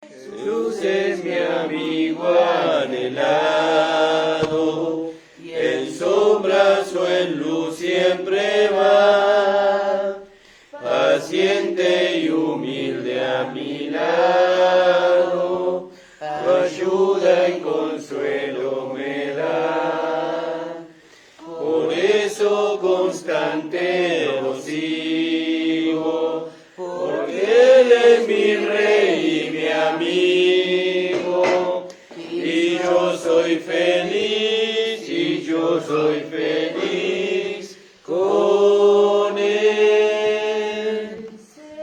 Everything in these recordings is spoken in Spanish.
Jesús es mi amigo anhelado, y en sombras o en luz siempre va, paciente y humilde a mi lado, tu ayuda y consuelo me da. Por eso constante lo sigo, porque Él es mi Rey y mi amigo, y yo soy feliz, y yo soy feliz con Él.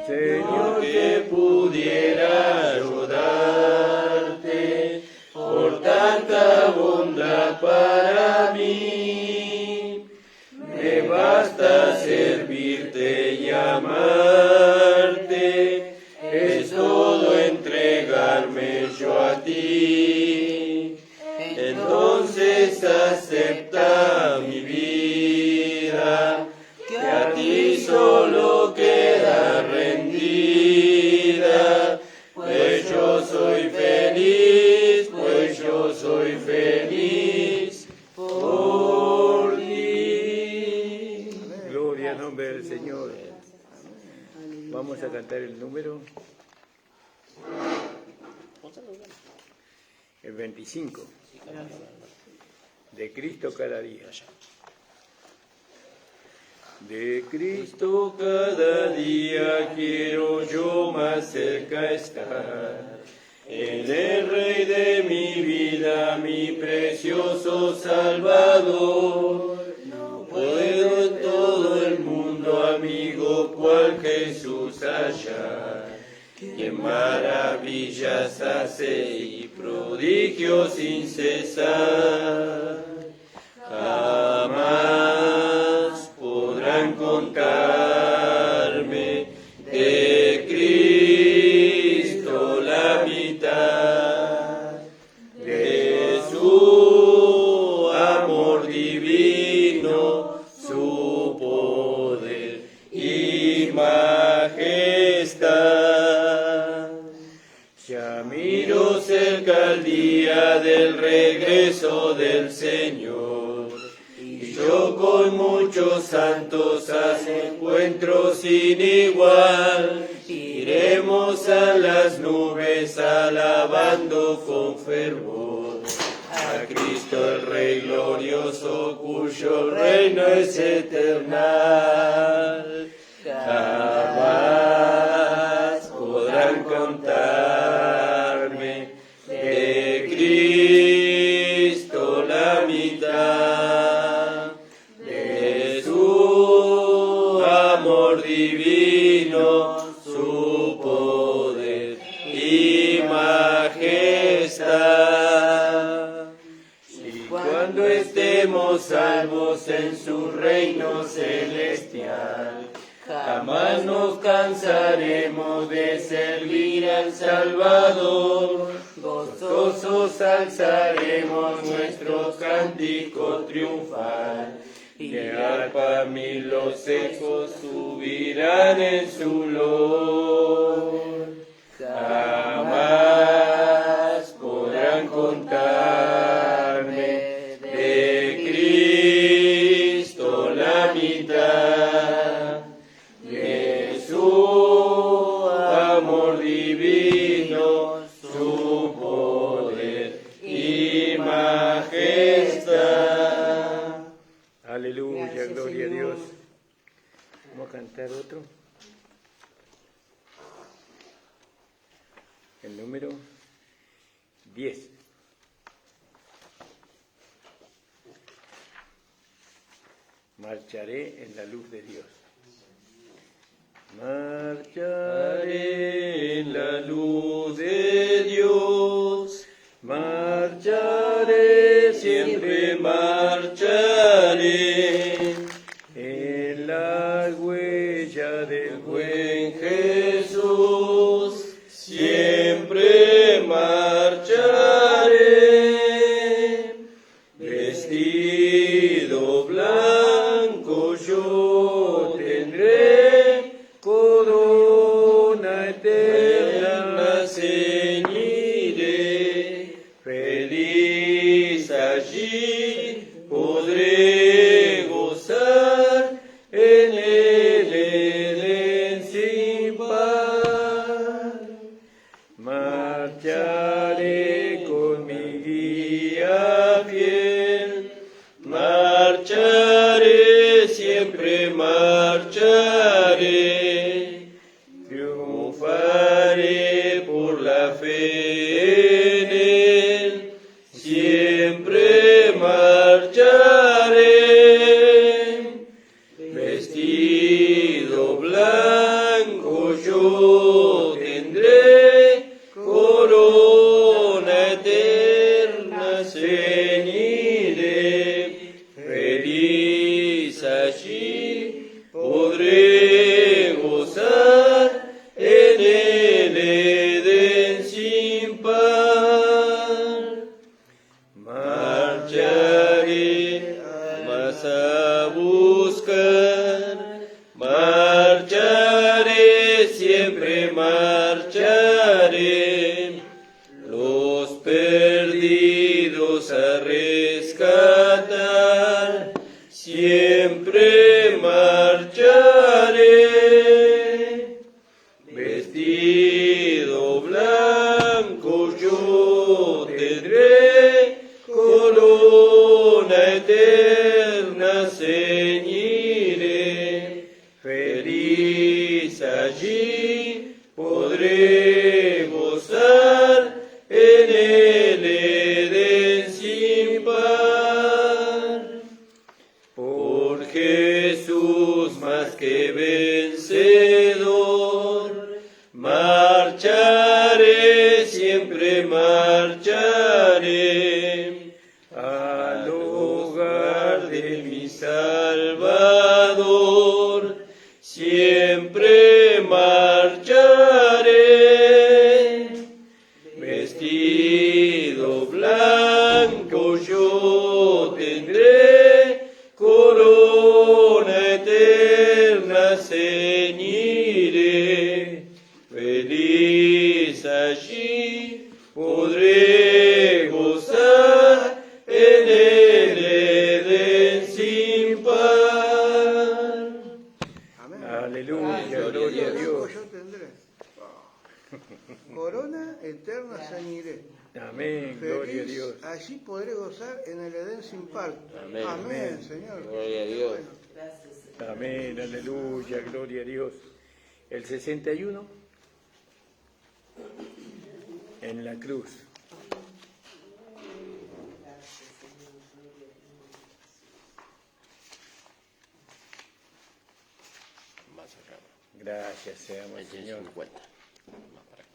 Señor, que pudiera ayudarte por tanta bondad para mí. Me basta servirte y amarte, es todo entregarme yo a ti. Entonces acepta mi vida, que a ti solo queda rendida, pues yo soy feliz, pues yo soy feliz por ti. Gloria al nombre del Señor. Vamos a cantar el número. El 25. De Cristo cada día. De Cristo cada día quiero yo más cerca estar. Él es Rey de mi vida, mi precioso Salvador. No puedo en todo el mundo, amigo, cual Jesús hallar, quien maravillas hace y prodigios sin cesar. Jamás podrán contarme de Cristo la mitad, de su amor divino, su poder y majestad. Ya miro cerca el día del regreso del Señor, y yo con muchos santos a su encuentro sin igual. Iremos a las nubes alabando con fervor a Cristo el Rey glorioso, cuyo reino es eternal. Jamás podrán contarme de Cristo la mitad, de su amor divino, su poder y majestad. Y cuando estemos salvos en su reino celestial, jamás nos cansaremos de servir al Salvador. Gozosos alzaremos nuestro cántico triunfal, y de arpa mil los ecos subirán en su loor. Jamás podrán contarme de Cristo la mitad, de su amor divino, su poder y majestad. Aleluya, Gracias, gloria a Señor. Dios. Vamos a cantar otro. El número 10. Marcharé en la luz de Dios. Marcharé en la luz de Dios, marcharé, siempre marcharé, En la huella del buen Jesús, siempre marcharé, vestido blanco yo tendré, corona eterna, Señor. Marcharé con mi guía fiel, marcharé, siempre marcharé, triunfaré por la fe en él, siempre marcharé, vestido blanco yo tendré, corona eterna ceñiré, feliz allí podré gozar en el Edén sin par. Marcharé más a buscar, marcharé, siempre marcharé, los perdidos a rescatar, siempre marcharé, vestido blanco yo tendré, corona eterna ceñiré, feliz allí podré gozar en el Edén sin par. Por Jesús más que vencedor, marcharé, siempre marcharé, al hogar de mi Salvador, siempre marcharé, vestido blanco yo tendré, corona eterna ceñiré, feliz allí podré gozar en el Edén sin par. Amén. Aleluya, gloria a Dios. Yo tendré. Corona eterna ceñiré. Amén, gloria a Feliz, Dios. allí podré gozar en el Edén sin par. Amén. Amén, Señor. Gloria a Dios. Amén, aleluya, gloria a Dios. El 61 en la cruz. Más acá. Gracias seamos al Señor. 50. Más para acá.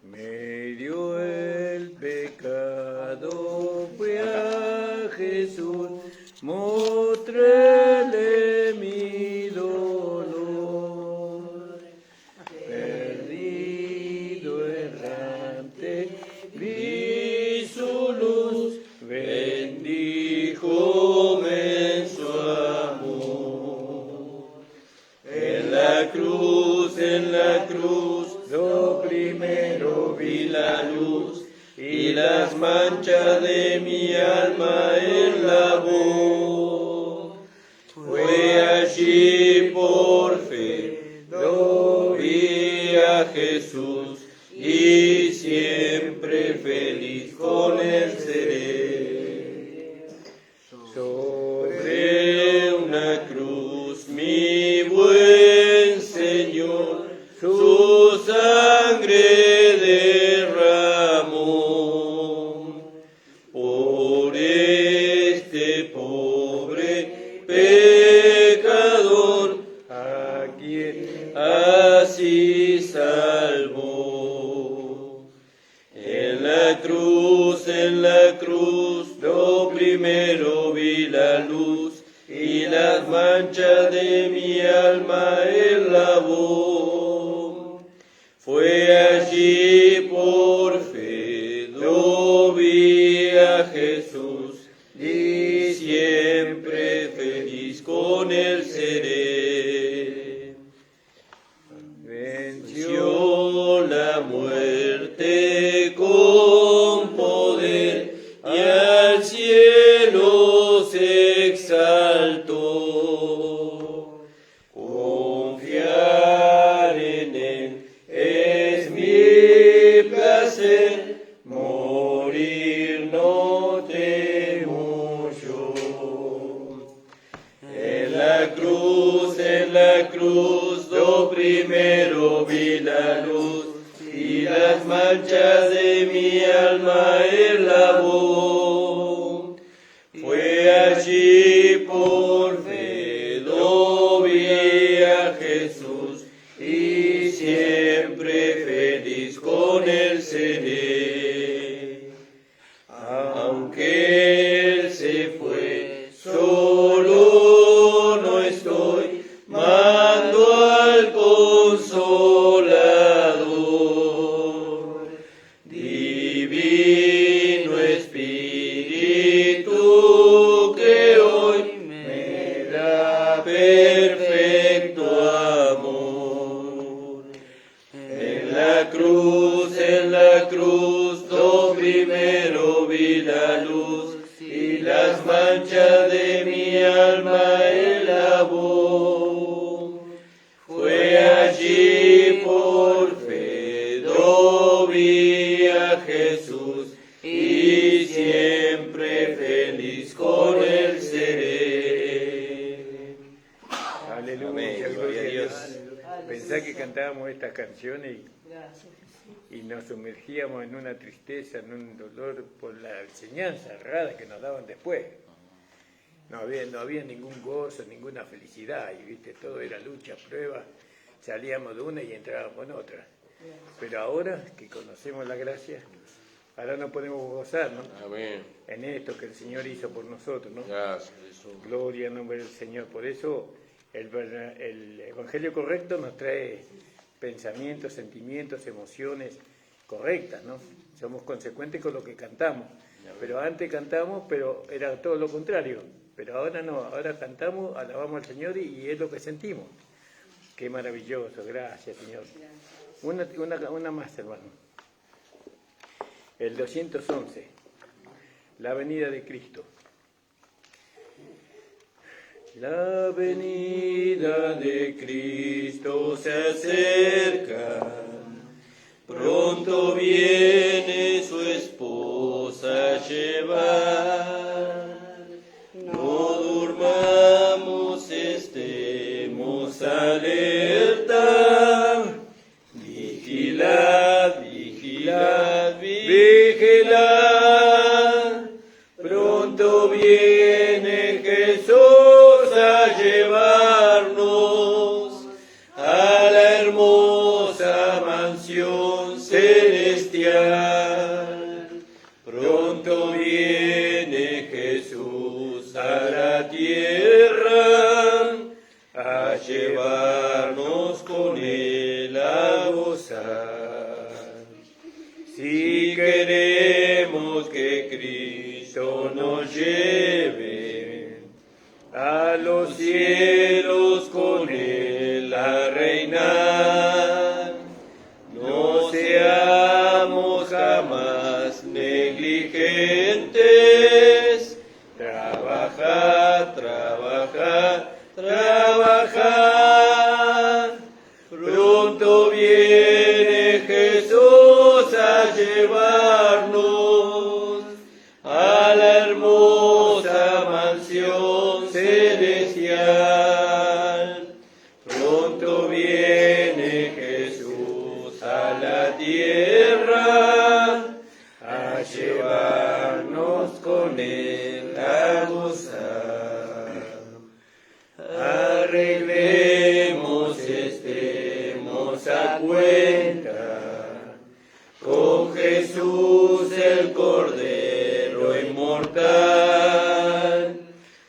Me dio el pecado, fue a Jesús, mostréle mi dolor. Perdido, errante, vi su luz, bendíjome en su amor. En la cruz, lo primero vi la luz y las manchas de mi alma en la voz. Fue allí por fe, lo vi a Jesús y siempre feliz con él seré. Sobre una cruz, mi buen Señor, su sangre derramó por este pobre pecador, a quien así salvó. En la cruz, lo primero vi la luz y las manchas de mi alma él lavó. Fue allí por fe, lo vi a Jesús y siempre feliz con él seré. Venció la muerte con poder y al cielo se exaltó. Confiar en él es las manchas de mi alma él lavó. Fue allí por fe, lo vi a Jesús y siempre feliz con él seré. Aunque él se fue, solo no estoy, mando al Consolador. Divino Espíritu que hoy me da perfecto amor. En la cruz, lo primero vi la luz y las manchas de mi alma él lavó. Fue allí por fe, lo vi a Jesús y siempre feliz con él seré. Aleluya, Amén, gloria a Dios. Aleluya. Pensá que cantábamos estas canciones y nos sumergíamos en una tristeza, en un dolor por la enseñanza errada que nos daban después. No había ningún gozo, ninguna felicidad, y viste, todo era lucha, prueba, salíamos de una y entrábamos en otra. Pero ahora que conocemos la gracia, ahora nos podemos gozar, ¿no? Amén. En esto que el Señor hizo por nosotros, ¿no? Gracias, Jesús. Gloria al nombre del Señor. Por eso el Evangelio correcto nos trae pensamientos, sentimientos, emociones correctas, ¿no? Somos consecuentes con lo que cantamos. Pero antes cantamos, pero era todo lo contrario. Pero ahora no, ahora cantamos, alabamos al Señor y es lo que sentimos. Qué maravilloso, gracias Señor. Una más, hermano. El 211, la venida de Cristo. La venida de Cristo se acerca, pronto viene su esposa a llevar. No durmamos, estemos alerta, vigilad, vigilad, vigilad. Pronto viene Jesús a llevarnos a la hermosa mansión celestial. Pronto viene Jesús a la tierra a llevarnos con él a gozar. Si queremos que Cristo nos lleve a los cielos con él a reinar, no seamos jamás negligentes. Trabajad, trabajad, trabajad. Pronto viene Jesús a llevarnos a la hermosa mansión celestial. Pronto viene Jesús a la tierra a llevarnos con él a gozar. Arreglemos, estemos a cuenta con Jesús el Cordero inmortal.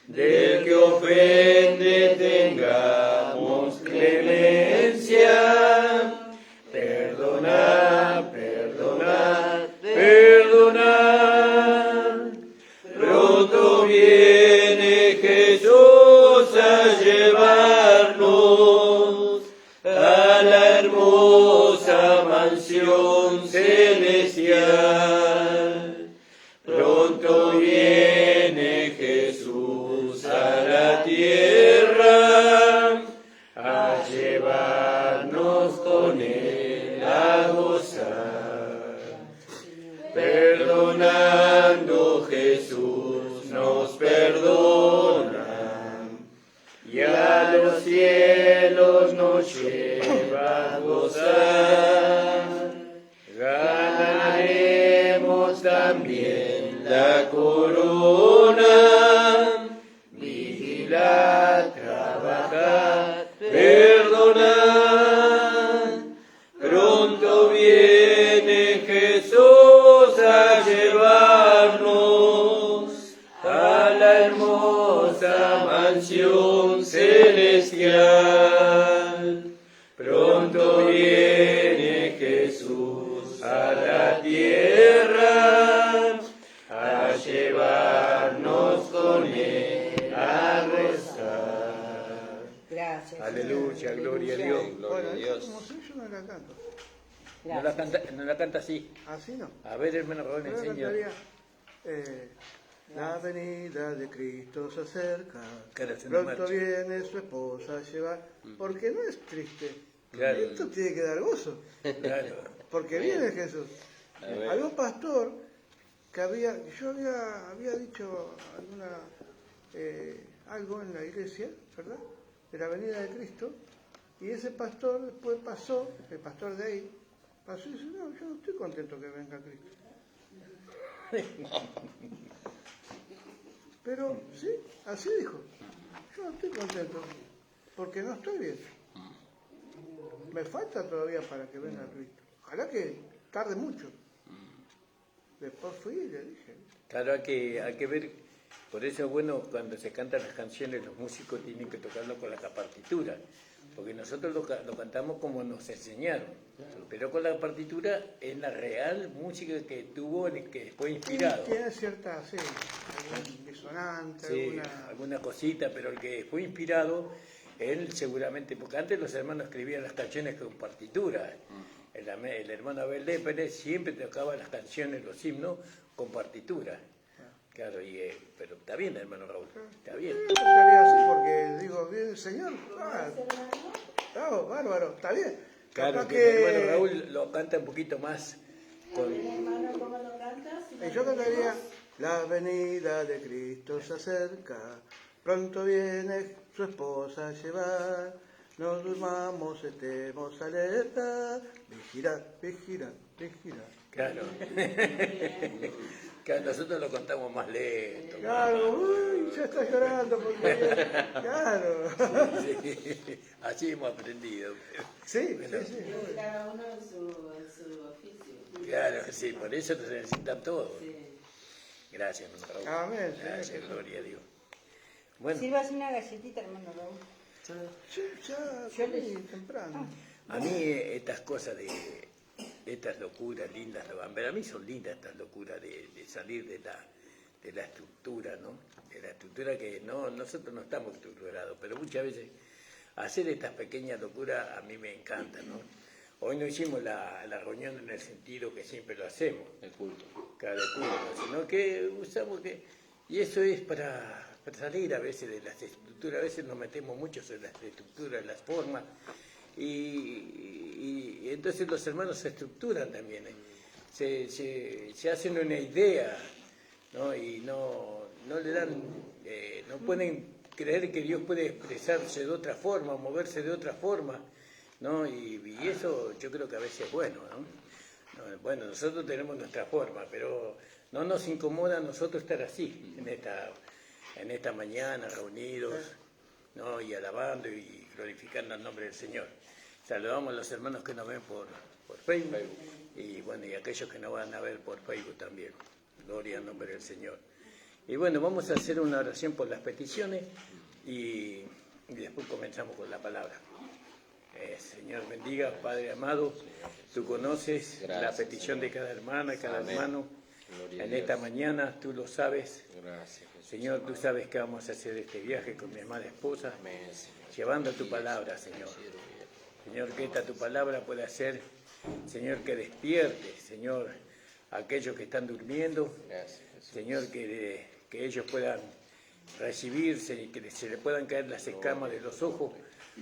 Del que ofende tengamos clemencia. Perdonad, perdonad, perdonad. Pronto viene Jesús a llevarnos a la hermosa mansión celestial. Pronto viene Jesús a la tierra a llevarnos con él a gozar. Perdonando Jesús nos perdona y a los cielos nos lleva a gozar. también la corona. Vigilad, trabajad, perdonad. Pronto viene Jesús a llevarnos a la hermosa mansión celestial. Pronto viene Jesús a la tierra a llevarnos con él a rezar. Gracias. Aleluya, gloria a Dios. Bueno, a esa Dios. como soy yo no la canto. No la canta así. Así no. A ver, hermano Raúl, Yo la enseña. cantaría. La venida de Cristo se acerca, Claro, es una pronto marcha. viene su esposa a llevar, porque no es triste, Claro. esto tiene que dar gozo, Claro. porque viene Jesús. A ver. Había un pastor que yo había dicho algo en la iglesia, ¿verdad? De la venida de Cristo, y ese pastor después pasó, el pastor de ahí, pasó y dice, no, yo no estoy contento que venga Cristo. Pero sí, así dijo. Yo no estoy contento porque no estoy bien. Me falta todavía para que venga Cristo. Ojalá que tarde mucho. Después fui y le dije. Claro, hay que ver, por eso es bueno cuando se cantan las canciones, los músicos tienen que tocarlo con la partitura, porque nosotros lo cantamos como nos enseñaron, pero con la partitura es la real música que tuvo, que fue inspirado. Tiene cierta, sí, algún disonante, Sí, alguna cosita, pero el que fue inspirado, él seguramente, porque antes los hermanos escribían las canciones con partitura. El hermano Abel Pérez siempre tocaba las canciones, los himnos, con partitura. Claro, pero está bien, hermano Raúl, está bien. Yo cantaría así porque digo, bien, señor, bravo, bárbaro, está bien. Claro, Capaz que el hermano Raúl lo canta un poquito más con... Hermano, ¿cómo lo cantas? Yo cantaría, la venida de Cristo se acerca, pronto viene su esposa a llevar, no durmamos, estemos alerta, vigilad, vigilad, vigilad. Claro. Claro, nosotros lo contamos más lento. Claro, uy, ya está llorando porque... Claro. Sí, así hemos aprendido. Sí, Bueno, sí, sí. Cada uno en su oficio. Claro, sí, por eso nos necesitan todos. Sí. Gracias, hermano Raúl. Amén, Señor Gracias, Jesús. gloria a Dios. Bueno, Sirvas una galletita, hermano Raúl. Sí, ya Yo comí temprano. a mí estas cosas estas locuras lindas, para mí son lindas estas locuras de salir de la estructura, ¿no? De la estructura que nosotros no estamos estructurados, pero muchas veces hacer estas pequeñas locuras a mí me encanta, ¿no? Hoy no hicimos la reunión en el sentido que siempre lo hacemos, El culto. cada culto, sino que usamos y eso es para salir a veces de las estructuras, a veces nos metemos mucho en las estructuras, en las formas, y entonces los hermanos se estructuran también, se hacen una idea, ¿no? Y no le dan, no pueden creer que Dios puede expresarse de otra forma, moverse de otra forma, ¿no? Y eso yo creo que a veces es bueno, ¿no? Bueno, nosotros tenemos nuestra forma, pero no nos incomoda a nosotros estar así, en esta mañana, reunidos, ¿no? Y alabando y glorificando el nombre del Señor. Saludamos a los hermanos que nos ven por Facebook, y bueno, y aquellos que nos van a ver por Facebook también. Gloria al nombre del Señor. Y bueno, vamos a hacer una oración por las peticiones y después comenzamos con la palabra. Señor, bendiga, Padre amado, tú conoces Gracias, la petición Señor. de cada hermana, cada Amén. hermano. Gloria a En esta Dios. mañana tú lo sabes. Gracias, Jesús. Señor, tú sabes que vamos a hacer este viaje con mi amada esposa, Amén, Señor. llevando tu palabra, Señor. Señor, que esta tu palabra pueda hacer, Señor, que despierte, Señor, a aquellos que están durmiendo, Gracias, Jesús. Señor, que ellos puedan recibirse y que se le puedan caer las escamas de los ojos,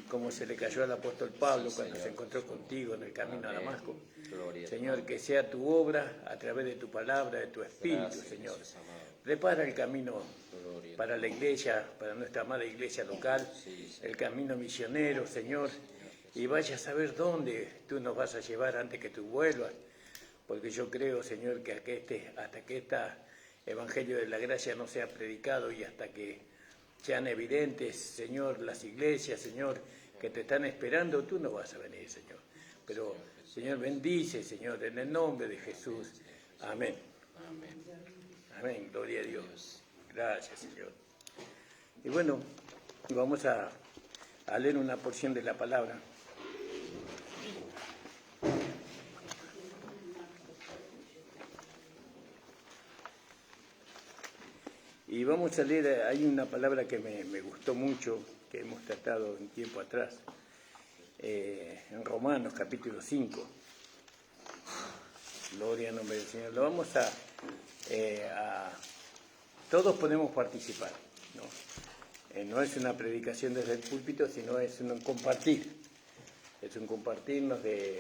como se le cayó al apóstol Pablo cuando se encontró contigo en el camino a Amén. Damasco. Gloria a Señor, que sea tu obra a través de tu palabra, de tu espíritu, Gracias, Señor. Jesús amado. Prepara el camino Gloria a para la iglesia, para nuestra amada iglesia local, Sí, Señor. el camino misionero, Señor, y vaya a saber dónde tú nos vas a llevar antes que tú vuelvas, porque yo creo, Señor, que hasta que este Evangelio de la Gracia no sea predicado y hasta que sean evidentes, Señor, las iglesias, Señor, que te están esperando, tú no vas a venir, Señor. Pero, Señor, bendice, Señor, en el nombre de Jesús. Amén. Amén, gloria a Dios. Gracias, Señor. Y bueno, vamos a leer una porción de la palabra. Y vamos a leer, hay una palabra que me gustó mucho, que hemos tratado un tiempo atrás, en Romanos capítulo 5. Gloria al nombre del Señor. Lo vamos todos podemos participar, ¿no? No es una predicación desde el púlpito, sino es un compartir. Es un compartirnos de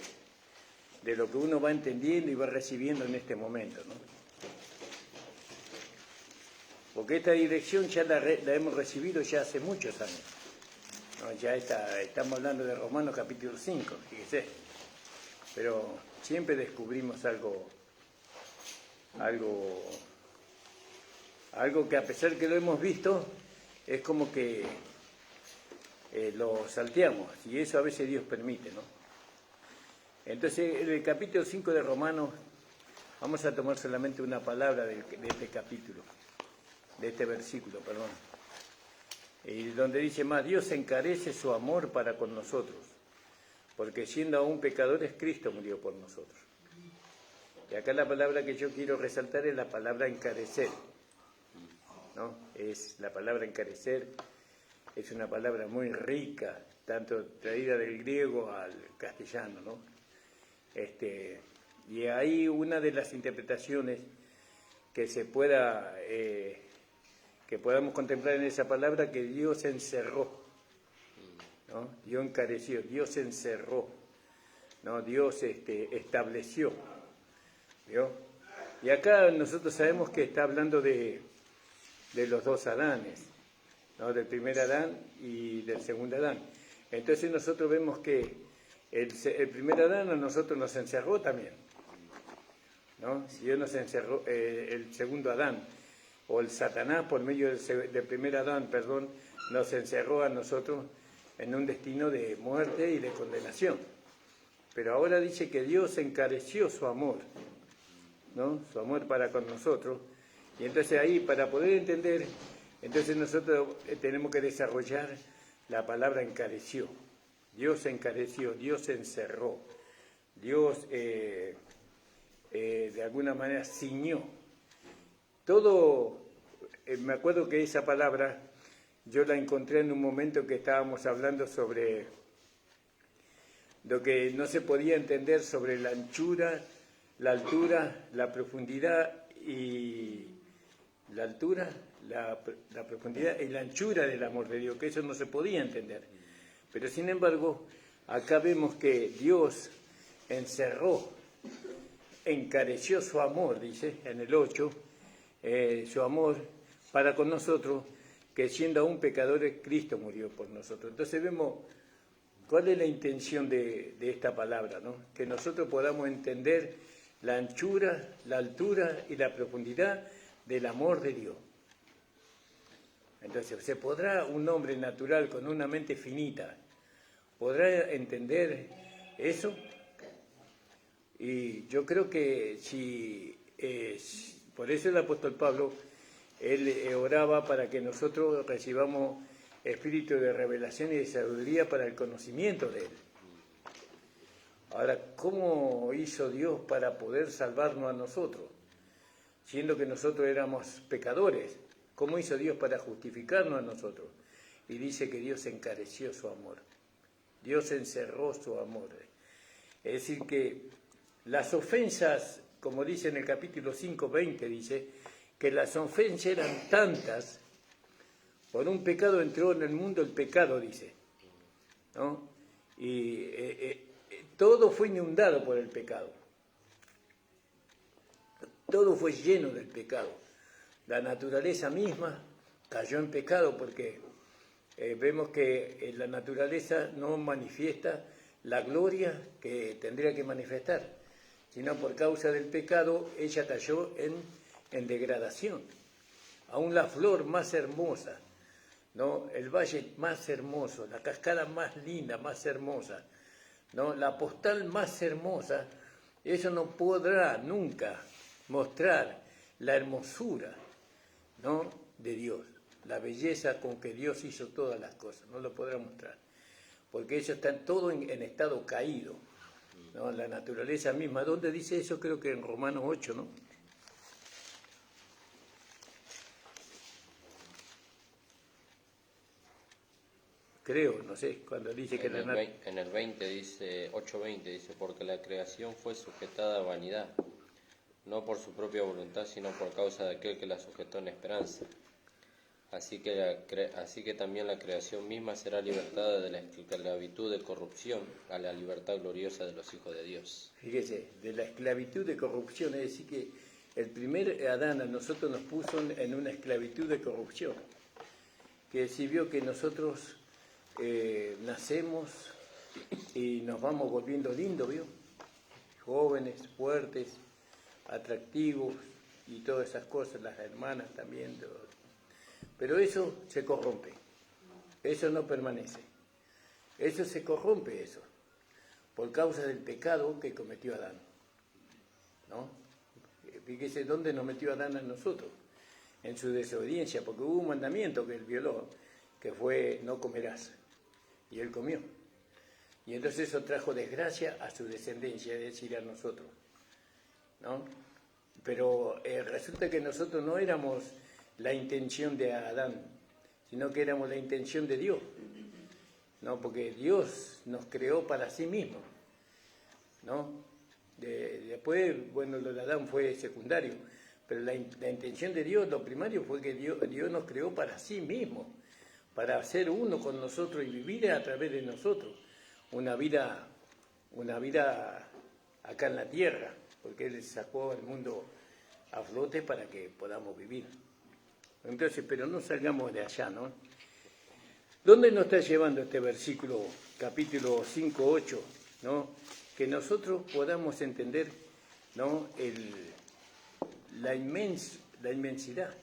lo que uno va entendiendo y va recibiendo en este momento, ¿no? Porque esta dirección ya la hemos recibido ya hace muchos años, ¿no? Ya estamos hablando de Romanos capítulo 5, fíjese. Pero siempre descubrimos algo que a pesar que lo hemos visto, es como que lo salteamos, y eso a veces Dios permite, ¿no? Entonces, en el capítulo 5 de Romanos, vamos a tomar solamente una palabra de este capítulo, de este versículo, perdón. Y donde dice más, Dios encarece su amor para con nosotros, porque siendo aún pecadores, Cristo murió por nosotros. Y acá la palabra que yo quiero resaltar es la palabra encarecer, ¿no? Es la palabra encarecer, es una palabra muy rica, tanto traída del griego al castellano, ¿no? Y hay una de las interpretaciones que que podamos contemplar en esa palabra, que Dios encerró, ¿no? Dios encareció, Dios encerró, ¿no? Dios estableció, ¿vio? Y acá nosotros sabemos que está hablando de los dos Adanes, ¿no? Del primer Adán y del segundo Adán. Entonces nosotros vemos que el primer Adán a nosotros nos encerró también, ¿no? Dios nos encerró, el segundo Adán, o el Satanás por medio del primer Adán, perdón, nos encerró a nosotros en un destino de muerte y de condenación. Pero ahora dice que Dios encareció su amor, ¿no? Su amor para con nosotros. Y entonces ahí, para poder entender, entonces nosotros tenemos que desarrollar la palabra encareció. Dios encareció, Dios encerró, Dios de alguna manera ciñó. Todo, me acuerdo que esa palabra yo la encontré en un momento que estábamos hablando sobre lo que no se podía entender sobre la anchura, la altura, la profundidad y la altura, la profundidad y la anchura del amor de Dios, que eso no se podía entender. Pero sin embargo, acá vemos que Dios encerró, encareció su amor, dice en el 8, su amor para con nosotros, que siendo aún pecadores, Cristo murió por nosotros. Entonces vemos cuál es la intención de esta palabra, ¿no? Que nosotros podamos entender la anchura, la altura y la profundidad del amor de Dios. Entonces, ¿se podrá un hombre natural con una mente finita, podrá entender eso? Y yo creo que por eso el apóstol Pablo, él oraba para que nosotros recibamos espíritu de revelación y de sabiduría para el conocimiento de él. Ahora, ¿cómo hizo Dios para poder salvarnos a nosotros? Siendo que nosotros éramos pecadores, ¿cómo hizo Dios para justificarnos a nosotros? Y dice que Dios encareció su amor. Dios encerró su amor. Es decir, que las ofensas, como dice en el capítulo 5:20, dice que las ofensas eran tantas, por un pecado entró en el mundo el pecado, dice, ¿no? Y todo fue inundado por el pecado. Todo fue lleno del pecado. La naturaleza misma cayó en pecado porque vemos que la naturaleza no manifiesta la gloria que tendría que manifestar. sino por causa del pecado ella cayó en degradación. Aún la flor más hermosa, ¿no? El valle más hermoso, la cascada más linda, más hermosa, ¿no? La postal más hermosa, eso no podrá nunca mostrar la hermosura, ¿no? De Dios, la belleza con que Dios hizo todas las cosas, no lo podrá mostrar, porque ellos están todo en estado caído, ¿no? La naturaleza misma. ¿Dónde dice eso? Creo que en Romanos 8, ¿no? Creo, no sé, cuando dice que En el 20 dice, 8:20 dice, porque la creación fue sujetada a vanidad, no por su propia voluntad, sino por causa de aquel que la sujetó en esperanza. Así que también la creación misma será libertada de la esclavitud de corrupción a la libertad gloriosa de los hijos de Dios. Fíjese, de la esclavitud de corrupción, es decir que el primer Adán a nosotros nos puso en una esclavitud de corrupción, que si vio que nosotros nacemos y nos vamos volviendo lindos, ¿vio? Jóvenes, fuertes, atractivos y todas esas cosas, las hermanas también, pero eso se corrompe, eso no permanece, eso se corrompe, eso, por causa del pecado que cometió Adán, ¿no? Fíjese dónde nos metió Adán a nosotros, en su desobediencia, porque hubo un mandamiento que él violó, que fue no comerás, y él comió, y entonces eso trajo desgracia a su descendencia, es decir, a nosotros, ¿no? Pero resulta que nosotros no éramos la intención de Adán, sino que éramos la intención de Dios, ¿no? Porque Dios nos creó para sí mismo, ¿no? Después, bueno, lo de Adán fue secundario, pero la intención de Dios, lo primario fue que Dios nos creó para sí mismo, para ser uno con nosotros y vivir a través de nosotros una vida acá en la tierra, porque Él sacó al mundo a flote para que podamos vivir. Entonces, pero no salgamos de allá, ¿no? ¿Dónde nos está llevando este versículo, capítulo 5, 8, ¿no? Que nosotros podamos entender, ¿no? La inmensidad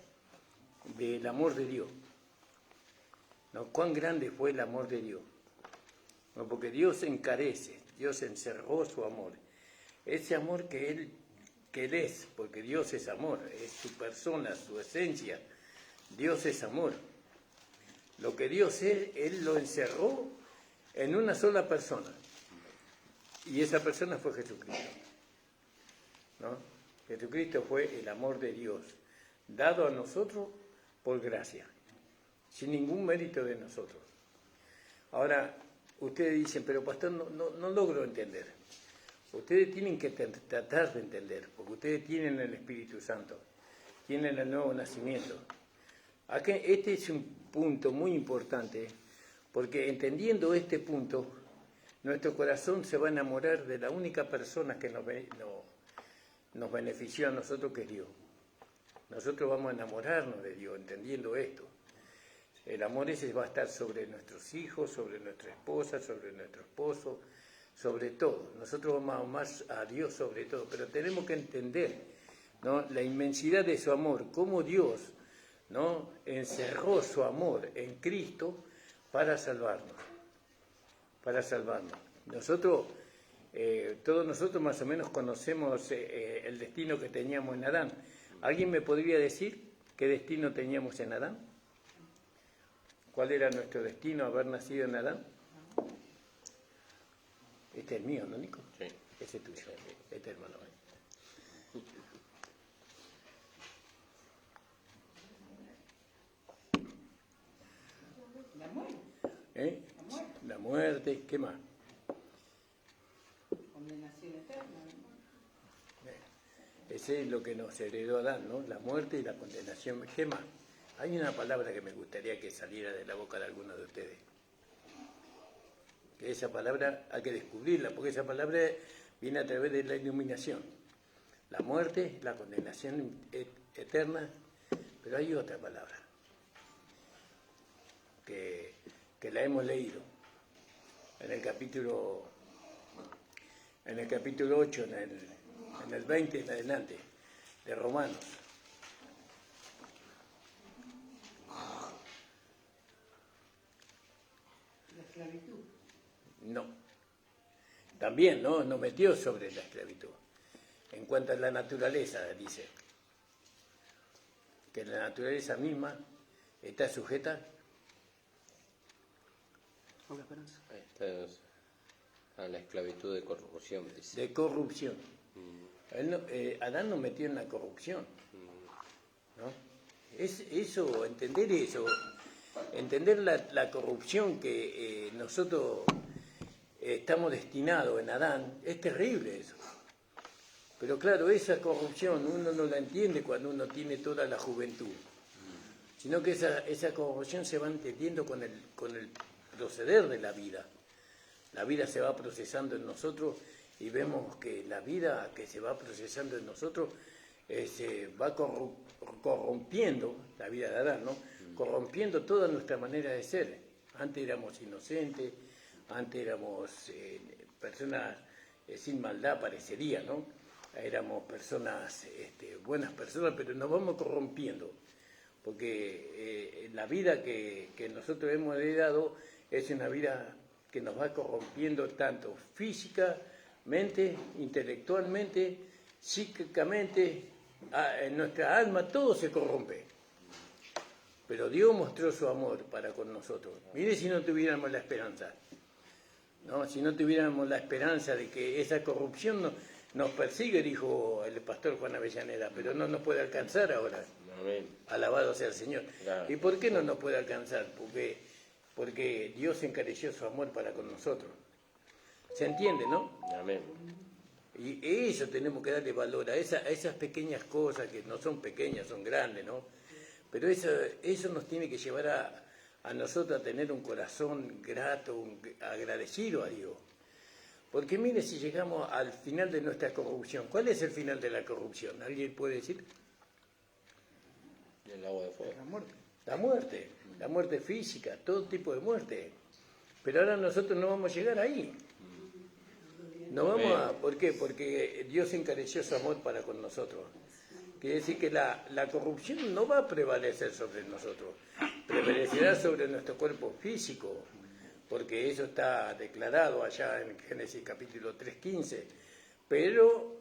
del amor de Dios, ¿no? Cuán grande fue el amor de Dios, ¿no? Porque Dios encarece, Dios encerró su amor, ese amor que Él es, porque Dios es amor, es su persona, su esencia. Dios es amor. Lo que Dios es, Él lo encerró en una sola persona. Y esa persona fue Jesucristo, ¿no? Jesucristo fue el amor de Dios, dado a nosotros por gracia, sin ningún mérito de nosotros. Ahora, ustedes dicen, pero pastor, no logro entender. Ustedes tienen que tratar de entender, porque ustedes tienen el Espíritu Santo, tienen el nuevo nacimiento. Aquí, este es un punto muy importante, porque entendiendo este punto, nuestro corazón se va a enamorar de la única persona que nos benefició a nosotros, que es Dios. Nosotros vamos a enamorarnos de Dios, entendiendo esto. El amor ese va a estar sobre nuestros hijos, sobre nuestra esposa, sobre nuestro esposo, sobre todo. Nosotros vamos a amar a Dios sobre todo, pero tenemos que entender, ¿no? La inmensidad de su amor, cómo Dios, ¿no? Encerró su amor en Cristo para salvarnos, para salvarnos. Nosotros, todos nosotros más o menos conocemos el destino que teníamos en Adán. ¿Alguien me podría decir qué destino teníamos en Adán? ¿Cuál era nuestro destino haber nacido en Adán? Este es mío, ¿no, Nico? Sí. Ese es tuyo, este hermano. La muerte, ¿Eh? La muerte, ¿qué más? condenación eterna. Ese es lo que nos heredó Adán, ¿no? La muerte y la condenación. ¿Qué más? Hay una palabra que me gustaría que saliera de la boca de alguno de ustedes. Que esa palabra hay que descubrirla, porque esa palabra viene a través de la iluminación. La muerte, la condenación eterna, pero hay otra palabra que la hemos leído en el capítulo 8, en el 20 en adelante, de Romanos. La esclavitud. No. También, ¿no? Nos metió sobre la esclavitud. En cuanto a la naturaleza, dice, que la naturaleza misma está sujeta A la esclavitud de corrupción, dice. de corrupción. Adán nos metió en la corrupción, ¿no? Entender la corrupción que nosotros estamos destinados en Adán, es terrible eso. Pero claro, esa corrupción uno no la entiende cuando uno tiene toda la juventud, sino que esa corrupción se va entendiendo con el proceder de la vida. La vida se va procesando en nosotros y vemos que la vida que se va procesando en nosotros se va corrompiendo, la vida de Adán, ¿no? Corrompiendo toda nuestra manera de ser. Antes éramos inocentes, antes éramos personas sin maldad, parecería, ¿no? Éramos personas, buenas personas, pero nos vamos corrompiendo, porque la vida que nosotros hemos heredado es una vida que nos va corrompiendo tanto físicamente, intelectualmente, psíquicamente, en nuestra alma, todo se corrompe. Pero Dios mostró su amor para con nosotros. Mire si no tuviéramos la esperanza, ¿no? Si no tuviéramos la esperanza de que esa corrupción nos persigue, dijo el pastor Juan Avellaneda, pero no nos puede alcanzar ahora. Amén. Alabado sea el Señor. Claro. ¿Y por qué no nos puede alcanzar? Porque Dios encareció su amor para con nosotros. ¿Se entiende, no? Amén. Y eso tenemos que darle valor a esas pequeñas cosas que no son pequeñas, son grandes, ¿no? Pero eso nos tiene que llevar a nosotros a tener un corazón grato, agradecido a Dios. Porque mire, si llegamos al final de nuestra corrupción, ¿cuál es el final de la corrupción? ¿Alguien puede decir? El agua de fuego. La muerte. La muerte física, todo tipo de muerte. Pero ahora nosotros no vamos a llegar ahí. No vamos ¿por qué? Porque Dios encareció su amor para con nosotros. Quiere decir que la corrupción no va a prevalecer sobre nosotros, prevalecerá sobre nuestro cuerpo físico, porque eso está declarado allá en Génesis capítulo 3:15. Pero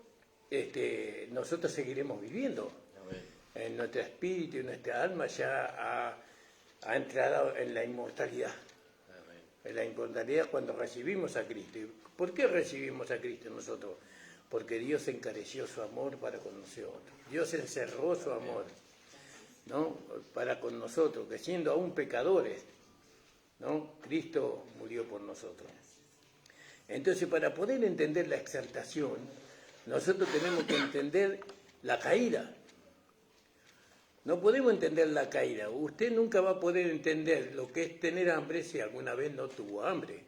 nosotros seguiremos viviendo. En nuestro espíritu y nuestra alma ya ha entrado en la inmortalidad. En la inmortalidad cuando recibimos a Cristo. ¿Y por qué recibimos a Cristo nosotros? Porque Dios encareció su amor para con nosotros. Dios encerró su amor, ¿no? Para con nosotros, que siendo aún pecadores, ¿no? Cristo murió por nosotros. Entonces, para poder entender la exaltación, nosotros tenemos que entender la caída. No podemos entender la caída. Usted nunca va a poder entender lo que es tener hambre si alguna vez no tuvo hambre.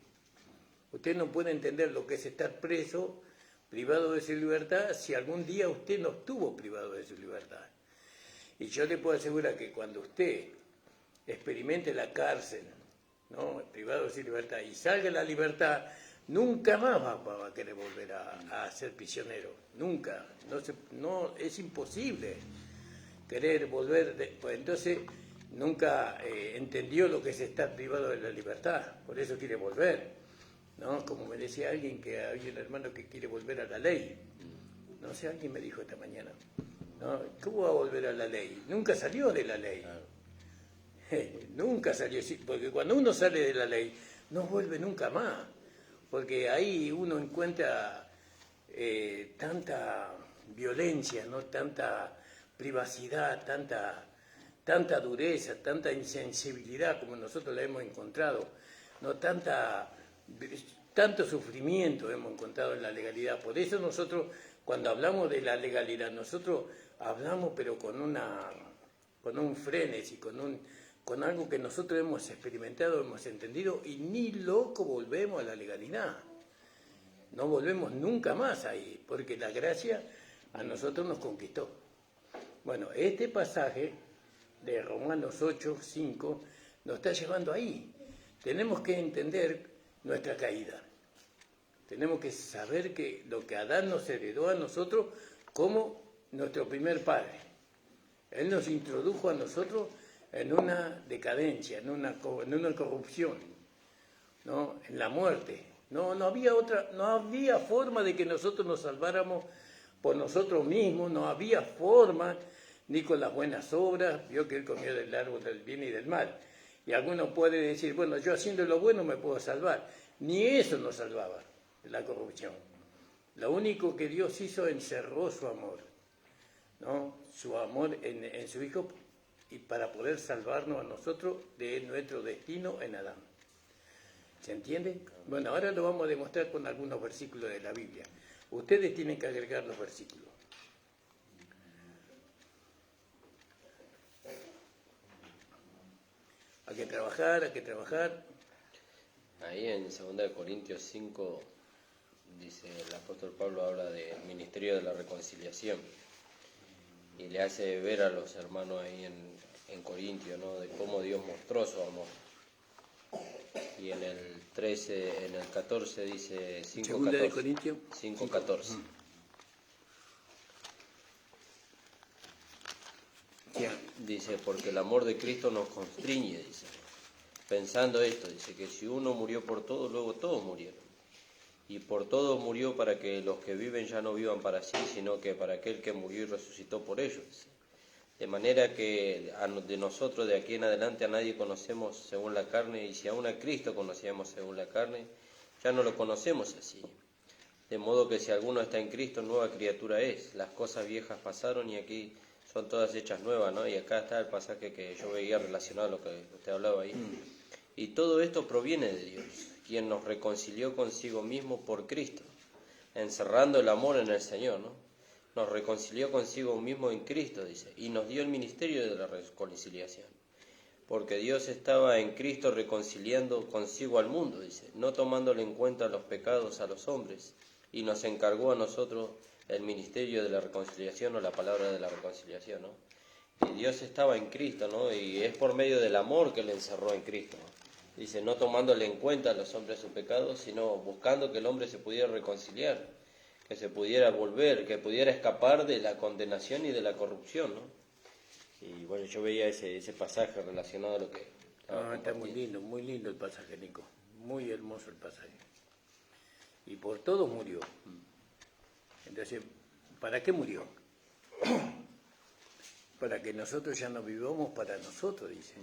Usted no puede entender lo que es estar preso, privado de su libertad, si algún día usted no estuvo privado de su libertad. Y yo le puedo asegurar que cuando usted experimente la cárcel, ¿no? Privado de su libertad, y salga a la libertad, nunca más va a querer volver a ser prisionero. Nunca. No, es imposible querer volver. Pues entonces nunca entendió lo que es estar privado de la libertad. Por eso quiere volver, ¿no? Como me decía alguien, que había un hermano que quiere volver a la ley. No sé, alguien me dijo esta mañana, ¿no? ¿Cómo va a volver a la ley? Nunca salió de la ley. Nunca salió, porque cuando uno sale de la ley no vuelve nunca más, porque ahí uno encuentra tanta violencia, ¿no? Tanta privacidad, tanta dureza, tanta insensibilidad como nosotros la hemos encontrado, no tanto sufrimiento hemos encontrado en la legalidad. Por eso nosotros, cuando hablamos de la legalidad, nosotros hablamos pero con un frenesí, con algo que nosotros hemos experimentado, hemos entendido, y ni loco volvemos a la legalidad. No volvemos nunca más ahí, porque la gracia a nosotros nos conquistó. Bueno, este pasaje de Romanos 8:5 nos está llevando ahí. Tenemos que entender nuestra caída. Tenemos que saber que lo que Adán nos heredó a nosotros como nuestro primer padre. Él nos introdujo a nosotros en una decadencia, en una corrupción, ¿no? En la muerte. No había forma de que nosotros nos salváramos por nosotros mismos, no había forma ni con las buenas obras. Vio que él comió del árbol del bien y del mal. Y alguno puede decir, bueno, yo haciendo lo bueno me puedo salvar. Ni eso nos salvaba de la corrupción. Lo único que Dios hizo, encerró su amor, ¿no? Su amor en su Hijo, y para poder salvarnos a nosotros de nuestro destino en Adán. ¿Se entiende? Bueno, ahora lo vamos a demostrar con algunos versículos de la Biblia. Ustedes tienen que agregar los versículos. Hay que trabajar. Ahí en 2 Corintios 5 dice, el apóstol Pablo habla del ministerio de la reconciliación y le hace ver a los hermanos ahí en Corintios, ¿no? De cómo Dios mostró su amor. Y en el 14 dice 5:14. Dice, porque el amor de Cristo nos constriñe, dice. Pensando esto, dice, que si uno murió por todos, luego todos murieron. Y por todos murió para que los que viven ya no vivan para sí, sino que para aquel que murió y resucitó por ellos, dice. De manera que de nosotros de aquí en adelante a nadie conocemos según la carne, y si aún a Cristo conocíamos según la carne, ya no lo conocemos así. De modo que si alguno está en Cristo, nueva criatura es. Las cosas viejas pasaron y aquí son todas hechas nuevas, ¿no? Y acá está el pasaje que yo veía relacionado a lo que usted hablaba ahí. Y todo esto proviene de Dios, quien nos reconcilió consigo mismo por Cristo, encerrando el amor en el Señor, ¿no? Nos reconcilió consigo mismo en Cristo, dice, y nos dio el ministerio de la reconciliación. Porque Dios estaba en Cristo reconciliando consigo al mundo, dice, no tomándole en cuenta los pecados a los hombres, y nos encargó a nosotros el ministerio de la reconciliación, o la palabra de la reconciliación, ¿no? Y Dios estaba en Cristo, ¿no? Y es por medio del amor que le encerró en Cristo, ¿no? Dice, no tomándole en cuenta a los hombres sus pecados, sino buscando que el hombre se pudiera reconciliar, que se pudiera volver, que pudiera escapar de la condenación y de la corrupción, ¿no? Y bueno, yo veía ese pasaje relacionado a lo que Está muy lindo el pasaje, Nico. Muy hermoso el pasaje. Y por todos murió. Entonces, ¿para qué murió? Para que nosotros ya no vivamos para nosotros, dice.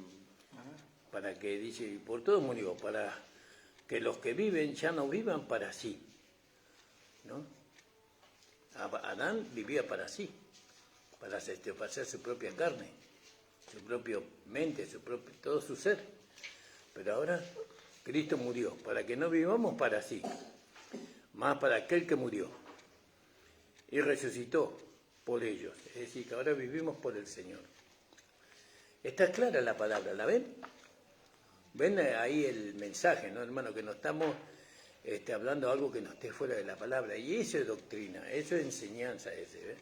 Para que, dice, y por todos murió, para que los que viven ya no vivan para sí, ¿no? Adán vivía para sí, para satisfacer su propia carne, su propia mente, todo su ser. Pero ahora Cristo murió para que no vivamos para sí, más para aquel que murió y resucitó por ellos. Es decir, que ahora vivimos por el Señor. Está clara la palabra, ¿la ven? Ven ahí el mensaje, ¿no, hermano? Que no estamos hablando algo que no esté fuera de la palabra. Y eso es doctrina, eso es enseñanza, ¿ves?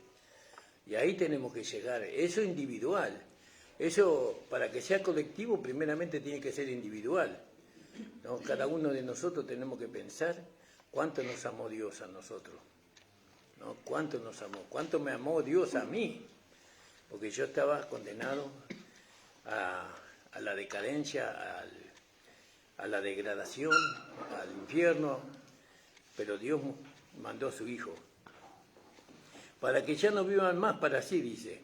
Y ahí tenemos que llegar. Eso es individual. Eso, para que sea colectivo, primeramente tiene que ser individual, ¿no? Cada uno de nosotros tenemos que pensar cuánto nos amó Dios a nosotros, ¿no? Cuánto nos amó, cuánto me amó Dios a mí. Porque yo estaba condenado a la decadencia, a la degradación, al infierno, pero Dios mandó a su Hijo, para que ya no vivan más para sí, dice,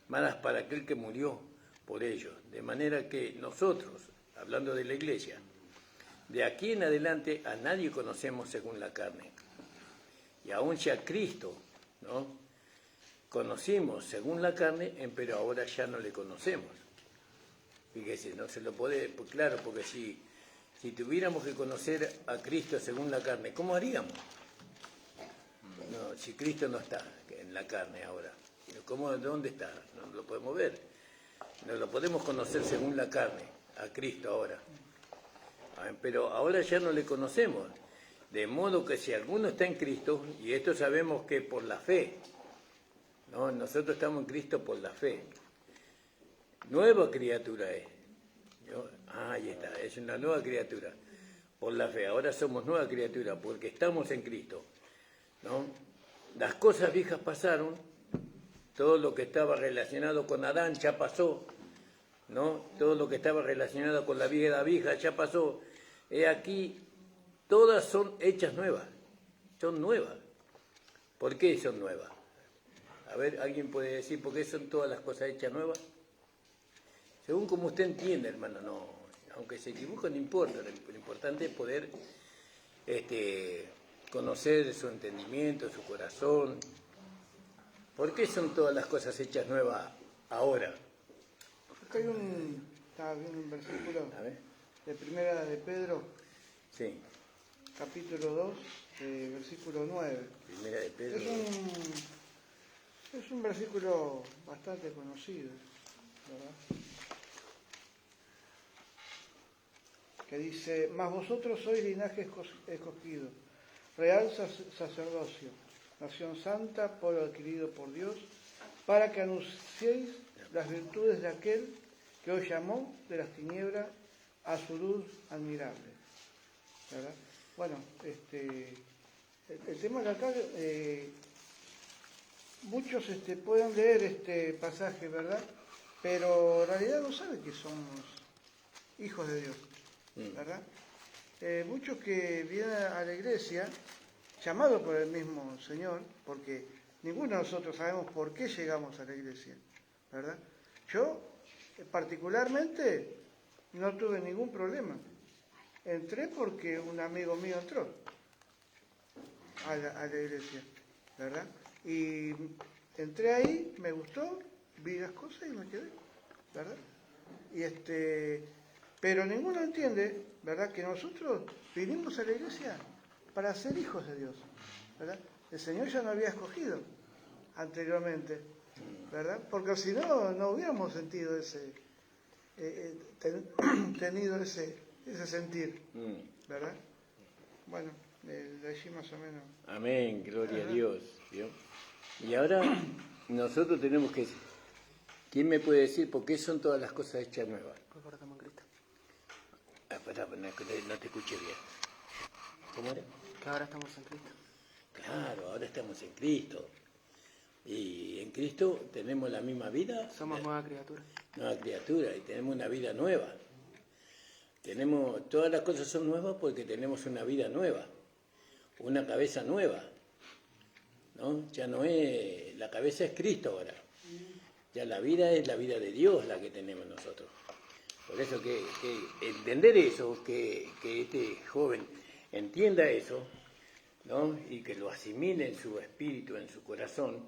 más para aquel que murió por ellos, de manera que nosotros, hablando de la iglesia, de aquí en adelante a nadie conocemos según la carne, y aún si a Cristo, ¿no?, conocimos según la carne, pero ahora ya no le conocemos. Fíjese, no se lo puede, pues claro, porque si tuviéramos que conocer a Cristo según la carne, ¿cómo haríamos? No, si Cristo no está en la carne ahora, ¿dónde está? No lo podemos ver. No lo podemos conocer según la carne, a Cristo ahora. Pero ahora ya no le conocemos. De modo que si alguno está en Cristo, y esto sabemos que por la fe, ¿no? Nosotros estamos en Cristo por la fe. Nueva criatura es. Ahí está, es una nueva criatura. Por la fe, ahora somos nueva criatura porque estamos en Cristo, ¿no? las cosas viejas pasaron, todo lo que estaba relacionado con Adán ya pasó, ¿no? Todo lo que estaba relacionado con la vida vieja ya pasó. He aquí, todas son hechas nuevas, son nuevas. ¿Por qué son nuevas? A ver, ¿alguien puede decir por qué son todas las cosas hechas nuevas? Según como usted entiende, hermano, no, aunque se equivoque no importa, lo importante es poder conocer su entendimiento, su corazón. ¿Por qué son todas las cosas hechas nuevas ahora? Acá estaba viendo un versículo A ver. de Primera de Pedro, Sí, capítulo 2, versículo 9. Primera de Pedro. Es un versículo bastante conocido, ¿verdad? Que dice, mas vosotros sois linaje escogido, real sacerdocio, nación santa, pueblo adquirido por Dios, para que anunciéis las virtudes de aquel que os llamó de las tinieblas a su luz admirable. ¿Verdad? Bueno, el tema que acá muchos pueden leer este pasaje, ¿verdad? Pero en realidad no saben que somos hijos de Dios, ¿verdad? Muchos que vienen a la iglesia, llamados por el mismo Señor, porque ninguno de nosotros sabemos por qué llegamos a la iglesia, ¿verdad? Yo, particularmente, no tuve ningún problema. Entré porque un amigo mío entró a la iglesia, ¿verdad? Y entré ahí, me gustó, vi las cosas y me quedé, ¿verdad? Pero ninguno entiende, ¿verdad?, que nosotros vinimos a la iglesia para ser hijos de Dios, ¿verdad? El Señor ya nos había escogido anteriormente, ¿verdad? Porque si no, no hubiéramos sentido tenido ese sentir, ¿verdad? Bueno, de allí más o menos. Amén, gloria a Dios. ¿Vio? Y ahora nosotros tenemos que... ¿Quién me puede decir por qué son todas las cosas hechas nuevas? Pues ahora estamos en Cristo. Espera, no te escuché bien. ¿Cómo era? Que ahora estamos en Cristo. Claro, ahora estamos en Cristo. Y en Cristo tenemos la misma vida. Somos nueva criatura. Nueva criatura, y tenemos una vida nueva. Todas las cosas son nuevas porque tenemos una vida nueva, una cabeza nueva, ¿no? Ya no es, la cabeza es Cristo ahora. Ya la vida es la vida de Dios la que tenemos nosotros. Por eso que entender eso, que este joven entienda eso, ¿no? Y que lo asimile en su espíritu, en su corazón,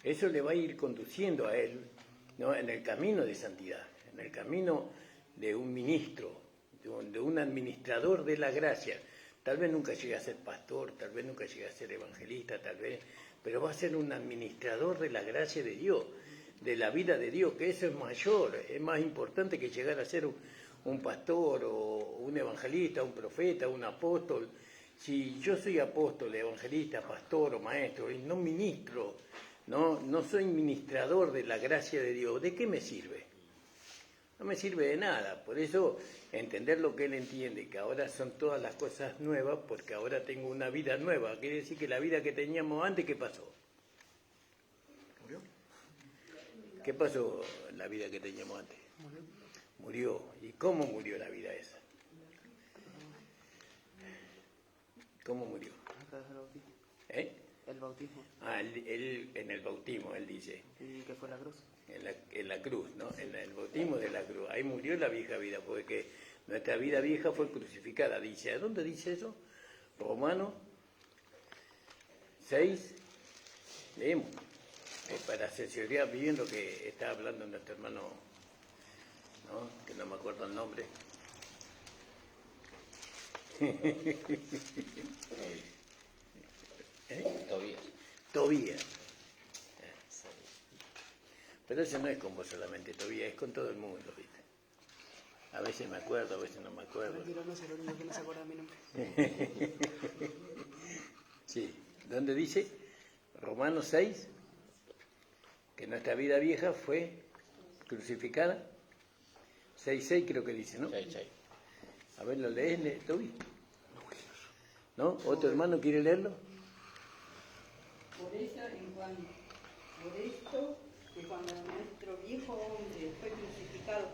eso le va a ir conduciendo a él, ¿no?, en el camino de santidad, en el camino de un ministro, de un administrador de la gracia. Tal vez nunca llegue a ser pastor, tal vez nunca llegue a ser evangelista, tal vez, pero va a ser un administrador de la gracia de Dios, de la vida de Dios, que eso es mayor, es más importante que llegar a ser un pastor o un evangelista, un profeta, un apóstol. Si yo soy apóstol, evangelista, pastor o maestro y no ministro, no soy ministrador de la gracia de Dios, ¿de qué me sirve? No me sirve de nada. Por eso entender lo que él entiende, que ahora son todas las cosas nuevas, porque ahora tengo una vida nueva. Quiere decir que la vida que teníamos antes, ¿qué pasó? ¿Murió? ¿Qué pasó en la vida que teníamos antes? Murió. ¿Y cómo murió la vida esa? ¿Cómo murió? A través del bautismo. ¿Eh? El bautismo. Él en el bautismo, él dice. ¿Y qué fue la cruz? En la cruz, ¿no? En el bautismo de la cruz. Ahí murió la vieja vida, porque nuestra vida vieja fue crucificada. Dice, ¿a dónde dice eso? Romanos 6, leemos. Para cerciorar bien lo que está hablando nuestro hermano, ¿no?, que no me acuerdo el nombre. Tobías. Pero eso no es con vos solamente, Tobías, es con todo el mundo, ¿viste? A veces me acuerdo, a veces no me acuerdo. Tranquilo, no sé, lo único que no se acuerda de mi nombre. Sí, ¿dónde dice? Romanos 6, que nuestra vida vieja fue crucificada. 6:6 creo que dice, ¿no? 6:6. A ver, ¿lo lees, Toby? ¿No? ¿Otro hermano quiere leerlo? Por esto, que cuando nuestro viejo hombre fue crucificado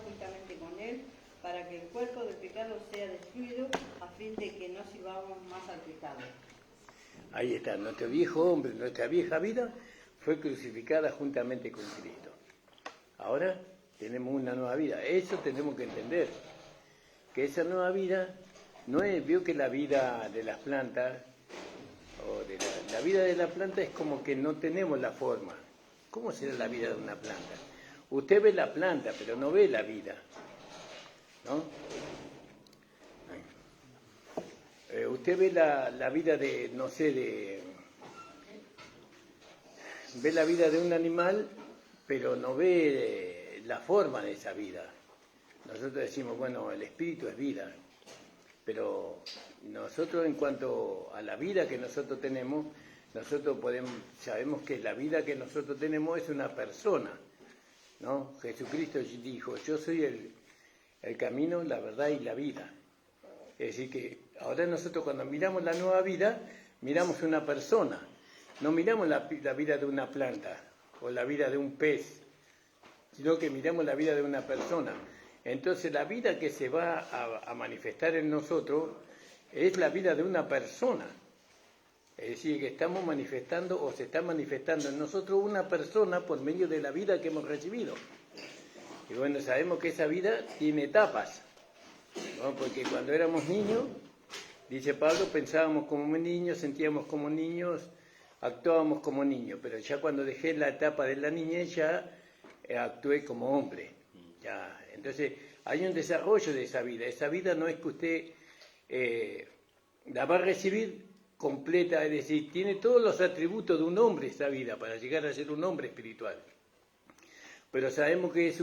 juntamente con él, para que el cuerpo del pecado sea destruido, a fin de que no sirvamos más al pecado. Ahí está, nuestro viejo hombre, nuestra vieja vida fue crucificada juntamente con Cristo. Ahora tenemos una nueva vida. Eso tenemos que entender, que esa nueva vida no es, vio que la vida de las plantas, o de la vida de la planta es como que no tenemos la forma. ¿Cómo será la vida de una planta? Usted ve la planta, pero no ve la vida, ¿no? Usted ve la vida de, no sé, ve la vida de un animal, pero no ve la forma de esa vida. Nosotros decimos, bueno, el espíritu es vida, pero nosotros en cuanto a la vida que nosotros tenemos, nosotros sabemos que la vida que nosotros tenemos es una persona, ¿no? Jesucristo dijo, yo soy el camino, la verdad y la vida. Es decir que ahora nosotros cuando miramos la nueva vida, miramos una persona, no miramos la vida de una planta o la vida de un pez, sino que miramos la vida de una persona. Entonces la vida que se va a manifestar en nosotros es la vida de una persona. Es decir, que estamos manifestando o se está manifestando en nosotros una persona por medio de la vida que hemos recibido. Y bueno, sabemos que esa vida tiene etapas, ¿no? Porque cuando éramos niños, dice Pablo, pensábamos como niños, sentíamos como niños, actuábamos como niños, pero ya cuando dejé la etapa de la niñez ya actué como hombre. Ya. Entonces hay un desarrollo de esa vida. Esa vida no es que usted la va a recibir completa, es decir, tiene todos los atributos de un hombre esa vida para llegar a ser un hombre espiritual. Pero sabemos que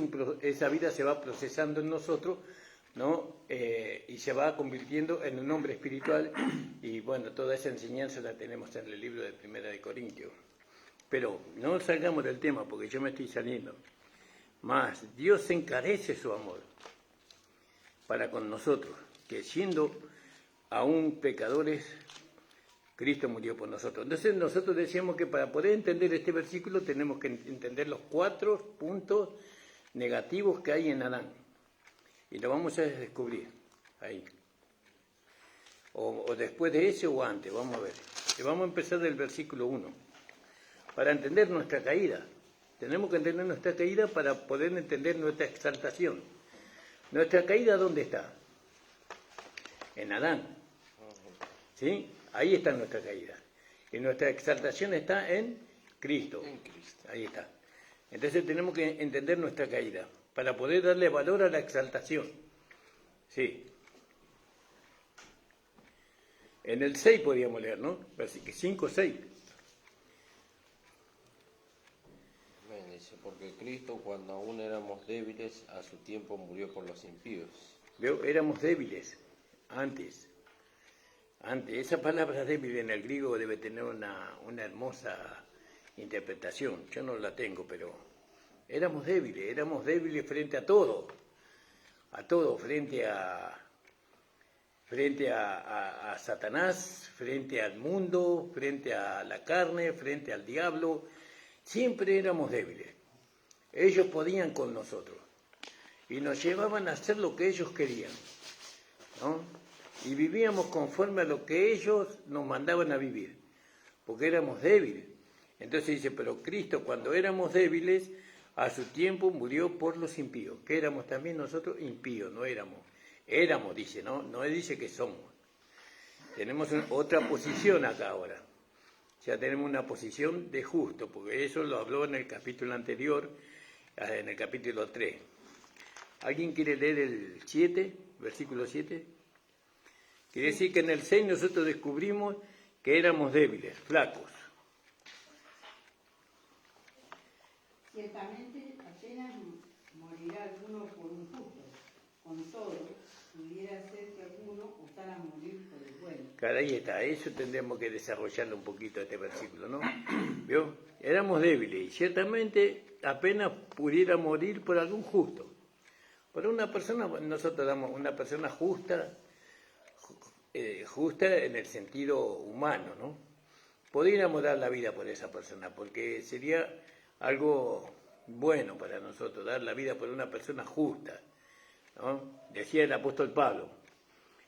esa vida se va procesando en nosotros, ¿no? Y se va convirtiendo en un hombre espiritual, y bueno, toda esa enseñanza la tenemos en el libro de Primera de Corintios. Pero no salgamos del tema porque yo me estoy saliendo. Más, Dios encarece su amor para con nosotros, que siendo aún pecadores, Cristo murió por nosotros. Entonces nosotros decíamos que para poder entender este versículo tenemos que entender los 4 puntos negativos que hay en Adán. Y lo vamos a descubrir ahí. O después de ese o antes, vamos a ver. Y vamos a empezar del versículo 1. Para entender nuestra caída. Tenemos que entender nuestra caída para poder entender nuestra exaltación. ¿Nuestra caída dónde está? En Adán. ¿Sí? Ahí está nuestra caída. Y nuestra exaltación está en Cristo. Ahí está. Entonces tenemos que entender nuestra caída para poder darle valor a la exaltación. Sí. En el 6 podríamos leer, ¿no? Versículo 5, 6. Dice, porque Cristo, cuando aún éramos débiles, a su tiempo murió por los impíos. ¿Veo? Éramos débiles antes. Esa palabra débil en el griego debe tener una hermosa interpretación. Yo no la tengo, pero éramos débiles frente a todo, frente a Satanás, frente al mundo, frente a la carne, frente al diablo. Siempre éramos débiles. Ellos podían con nosotros y nos llevaban a hacer lo que ellos querían, ¿no? Y vivíamos conforme a lo que ellos nos mandaban a vivir, porque éramos débiles. Entonces dice, pero Cristo cuando éramos débiles, a su tiempo murió por los impíos, que éramos también nosotros impíos, no éramos. Éramos, dice, no dice que somos. Tenemos otra posición acá ahora. Ya tenemos una posición de justo, porque eso lo habló en el capítulo anterior, en el capítulo 3. ¿Alguien quiere leer el 7, versículo 7? Quiere decir que en el 6 nosotros descubrimos que éramos débiles, flacos. Ciertamente apenas morirá alguno por un justo, con todo, pudiera ser que alguno osara morir por el bueno. Claro, ahí está, eso tendremos que desarrollarlo un poquito este versículo, ¿no? ¿Vio? Éramos débiles y ciertamente apenas pudiera morir por algún justo. Por una persona, nosotros damos una persona justa, justa en el sentido humano, ¿no? Podríamos dar la vida por esa persona, porque sería algo bueno para nosotros, dar la vida por una persona justa, ¿no? Decía el apóstol Pablo,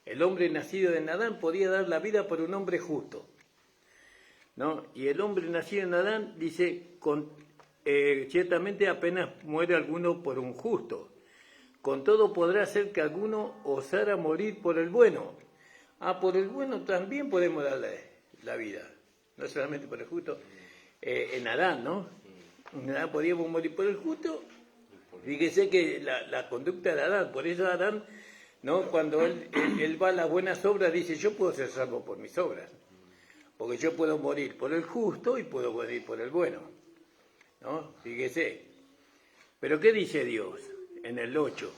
el hombre nacido en Adán podía dar la vida por un hombre justo, ¿no? Y el hombre nacido en Adán, dice, ciertamente apenas muere alguno por un justo, con todo podrá ser que alguno osara morir por el bueno. Por el bueno también podemos darle la vida, no solamente por el justo. En Adán, ¿no? En Adán podíamos morir por el justo. Fíjese que la conducta de Adán, por eso Adán, ¿no? Cuando él va a las buenas obras, dice, yo puedo ser salvo por mis obras, porque yo puedo morir por el justo y puedo morir por el bueno, ¿no? Fíjese. Pero ¿qué dice Dios en el 8?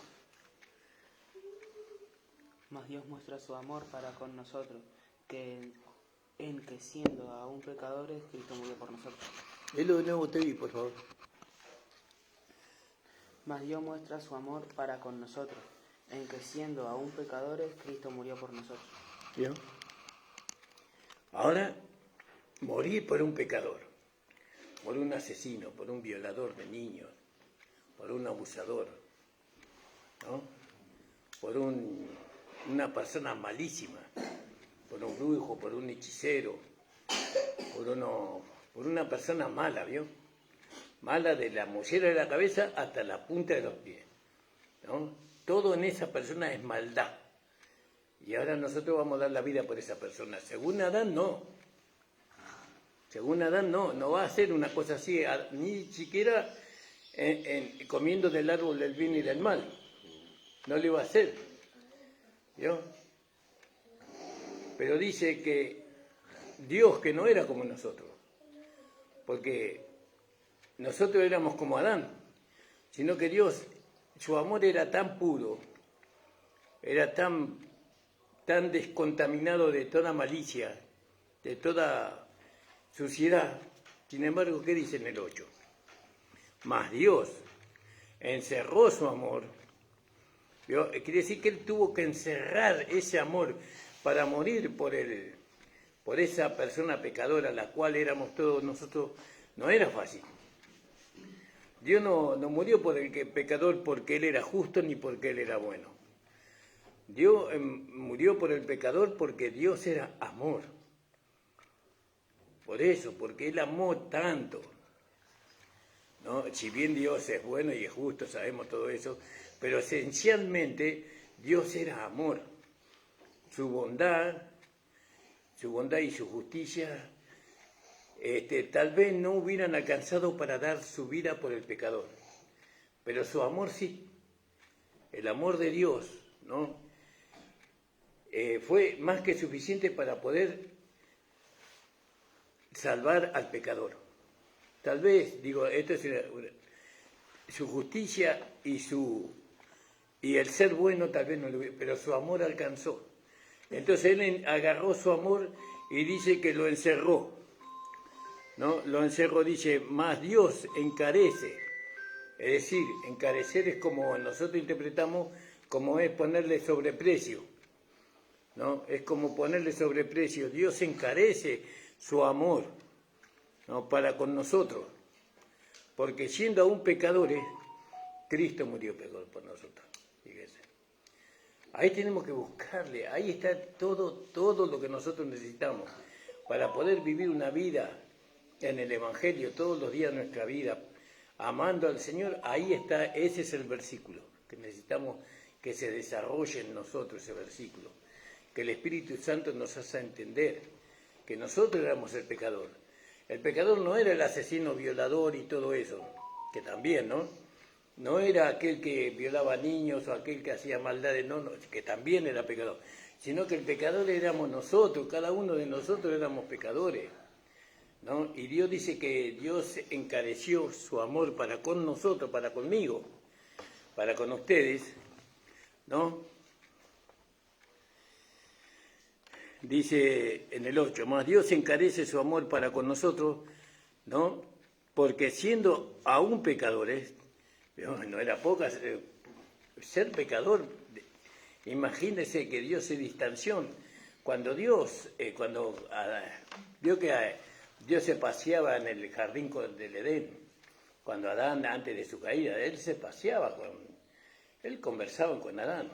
Mas Dios muestra su amor para con nosotros, en que siendo aún pecadores, Cristo murió por nosotros. Léelo de nuevo, Tevi, por favor. Mas Dios muestra su amor para con nosotros, en que siendo aún pecadores, Cristo murió por nosotros. ¿Vio? Ahora, morir por un pecador, por un asesino, por un violador de niños, por un abusador, ¿no? Por una persona malísima, por un brujo, por un hechicero, por una persona mala, ¿vio? Mala de la mollera de la cabeza hasta la punta de los pies, ¿no? Todo en esa persona es maldad. Y ahora nosotros vamos a dar la vida por esa persona. Según Adán, no. Según Adán, no va a hacer una cosa así, ni siquiera comiendo del árbol del bien y del mal. No le va a hacer. ¿Vio? Pero dice que Dios, que no era como nosotros, porque nosotros éramos como Adán, sino que Dios, su amor era tan puro, era tan descontaminado de toda malicia, de toda suciedad. Sin embargo, ¿qué dice en el 8? Mas Dios encerró su amor. ¿Vio? Quiere decir que Él tuvo que encerrar ese amor para morir por esa persona pecadora, la cual éramos todos nosotros. No era fácil. Dios no murió por el pecador porque Él era justo ni porque Él era bueno. Dios murió por el pecador porque Dios era amor. Por eso, porque Él amó tanto, ¿no? Si bien Dios es bueno y es justo, sabemos todo eso, pero esencialmente Dios era amor. Su bondad y su justicia tal vez no hubieran alcanzado para dar su vida por el pecador, pero su amor sí, el amor de Dios, ¿no? Fue más que suficiente para poder salvar al pecador. Tal vez, digo, esto es su justicia y el ser bueno tal vez no lo hubiera, pero su amor alcanzó. Entonces Él agarró su amor y dice que lo encerró, ¿no? Lo encerró, dice, más Dios encarece. Es decir, encarecer es como nosotros interpretamos, como es ponerle sobreprecio, ¿no? Es como ponerle sobreprecio. Dios encarece su amor, ¿no? Para con nosotros, porque siendo aún pecadores, Cristo murió por nosotros. Fíjese. Ahí tenemos que buscarle, ahí está todo lo que nosotros necesitamos para poder vivir una vida en el Evangelio todos los días de nuestra vida, amando al Señor. Ahí está, ese es el versículo que necesitamos que se desarrolle en nosotros, ese versículo, que el Espíritu Santo nos haga entender que nosotros éramos el pecador. El pecador no era el asesino, violador y todo eso, que también, ¿no? No era aquel que violaba niños o aquel que hacía maldades, no, que también era pecador, sino que el pecador éramos nosotros, cada uno de nosotros éramos pecadores, ¿no? Y Dios dice que Dios encareció su amor para con nosotros, para conmigo, para con ustedes, ¿no? Dice en el 8, más Dios encarece su amor para con nosotros, ¿no? Porque siendo aún pecadores, no era poca, ser pecador, imagínense que Dios se distanció cuando Dios, vio que Dios se paseaba en el jardín del Edén, cuando Adán, antes de su caída, él se paseaba él conversaba con Adán,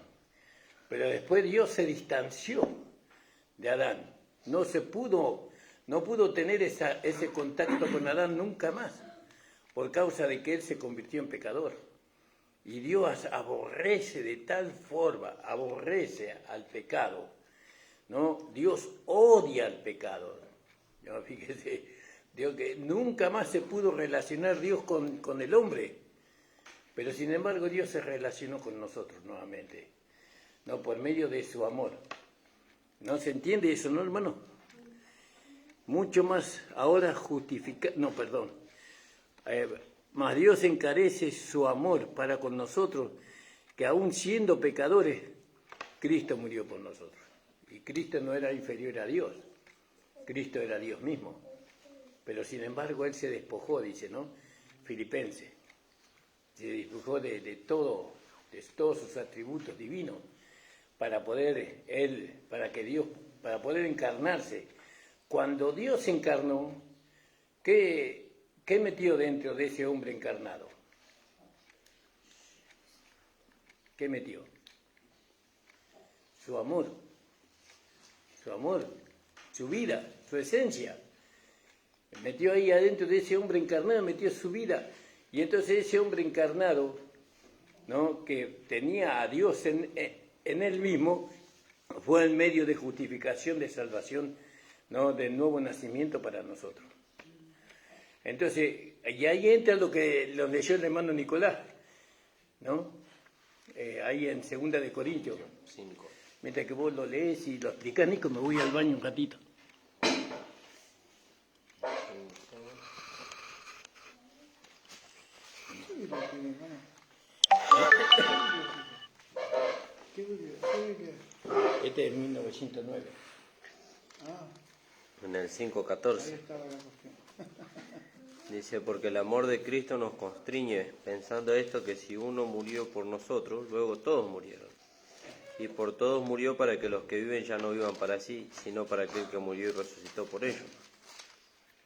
pero después Dios se distanció de Adán, no pudo tener ese contacto con Adán nunca más, por causa de que él se convirtió en pecador. Y Dios aborrece de tal forma, aborrece al pecado, ¿no? Dios odia al pecado. ¿No? Fíjese, Dios, que nunca más se pudo relacionar Dios con el hombre, pero sin embargo Dios se relacionó con nosotros nuevamente, ¿no? Por medio de su amor. ¿No se entiende eso, no, hermano? Mucho más ahora mas Dios encarece su amor para con nosotros, que aún siendo pecadores, Cristo murió por nosotros. Y Cristo no era inferior a Dios, Cristo era Dios mismo. Pero sin embargo Él se despojó, dice, ¿no? Filipenses, se despojó de todos sus atributos divinos, para poder encarnarse. Cuando Dios se encarnó, ¿qué metió dentro de ese hombre encarnado? ¿Qué metió? Su amor, su vida, su esencia. Metió ahí adentro de ese hombre encarnado, metió su vida. Y entonces ese hombre encarnado, ¿no?, que tenía a Dios en él mismo, fue el medio de justificación, de salvación, ¿no?, del nuevo nacimiento para nosotros. Entonces, y ahí entra lo leyó el hermano Nicolás, ¿no? Ahí en 2 de Corintios. 5. Mientras que vos lo lees y lo explicás, Nico, me voy al baño un ratito. Este es 1909. En el 5:14. Dice, porque el amor de Cristo nos constriñe, pensando esto, que si uno murió por nosotros, luego todos murieron. Y por todos murió, para que los que viven ya no vivan para sí, sino para aquel que murió y resucitó por ellos.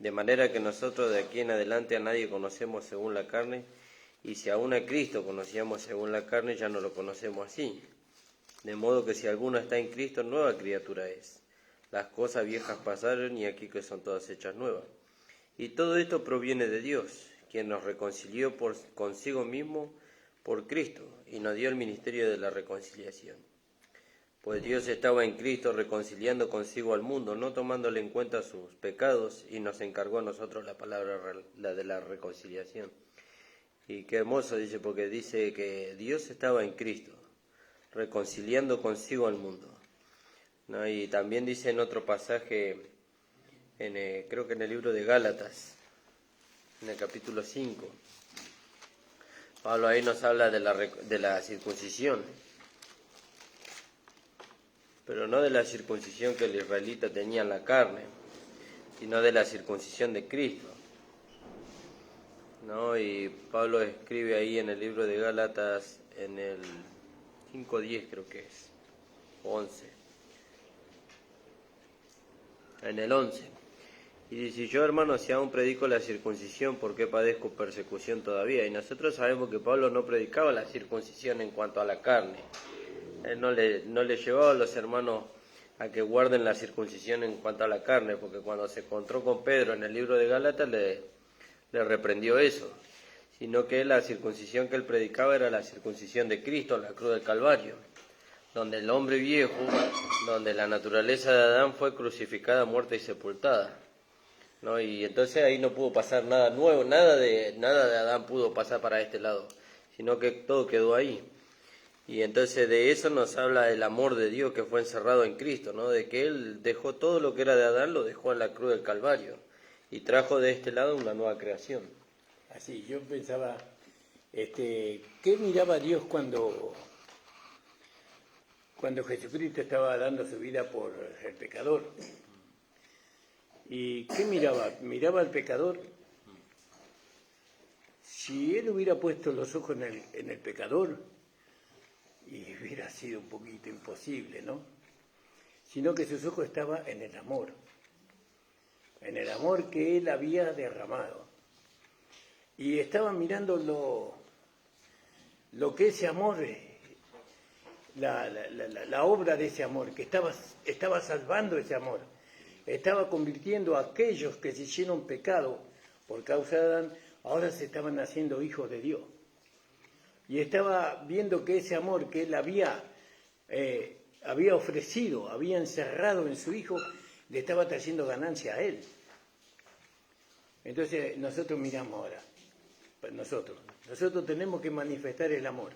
De manera que nosotros de aquí en adelante a nadie conocemos según la carne, y si aún a Cristo conocíamos según la carne, ya no lo conocemos así. De modo que si alguno está en Cristo, nueva criatura es. Las cosas viejas pasaron, y aquí que son todas hechas nuevas. Y todo esto proviene de Dios, quien nos reconcilió consigo mismo por Cristo, y nos dio el ministerio de la reconciliación. Pues Dios estaba en Cristo reconciliando consigo al mundo, no tomándole en cuenta sus pecados, y nos encargó a nosotros la palabra, la de la reconciliación. Y qué hermoso, dice, porque dice que Dios estaba en Cristo, reconciliando consigo al mundo, ¿no? Y también dice en otro pasaje, creo que en el libro de Gálatas, en el capítulo 5, Pablo ahí nos habla de la circuncisión, pero no de la circuncisión que el israelita tenía en la carne, sino de la circuncisión de Cristo, ¿no? Y Pablo escribe ahí en el libro de Gálatas, en el 5:10 creo que es, o 11, en el 11, y dice, yo hermano, si aún predico la circuncisión, ¿por qué padezco persecución todavía? Y nosotros sabemos que Pablo no predicaba la circuncisión en cuanto a la carne. Él no le llevaba a los hermanos a que guarden la circuncisión en cuanto a la carne, porque cuando se encontró con Pedro en el libro de Gálatas le reprendió eso, sino que la circuncisión que él predicaba era la circuncisión de Cristo en la cruz del Calvario, donde el hombre viejo, donde la naturaleza de Adán fue crucificada, muerta y sepultada, ¿no? Y entonces ahí no pudo pasar nada nuevo, nada de Adán pudo pasar para este lado, sino que todo quedó ahí. Y entonces de eso nos habla el amor de Dios que fue encerrado en Cristo, ¿no? De que Él dejó todo lo que era de Adán, lo dejó en la cruz del Calvario y trajo de este lado una nueva creación. Así, yo pensaba, ¿qué miraba Dios cuando Jesucristo estaba dando su vida por el pecador? ¿Y qué miraba? ¿Miraba al pecador? Si Él hubiera puesto los ojos en el pecador, y hubiera sido un poquito imposible, ¿no? sino que sus ojos estaban en el amor que Él había derramado. Y estaban mirando lo que ese amor, la obra de ese amor, que estaba salvando ese amor, estaba convirtiendo a aquellos que se hicieron pecado por causa de Adán, ahora se estaban haciendo hijos de Dios. Y estaba viendo que ese amor que Él había ofrecido, había encerrado en su Hijo, le estaba trayendo ganancia a Él. Entonces nosotros miramos ahora, pues nosotros tenemos que manifestar el amor,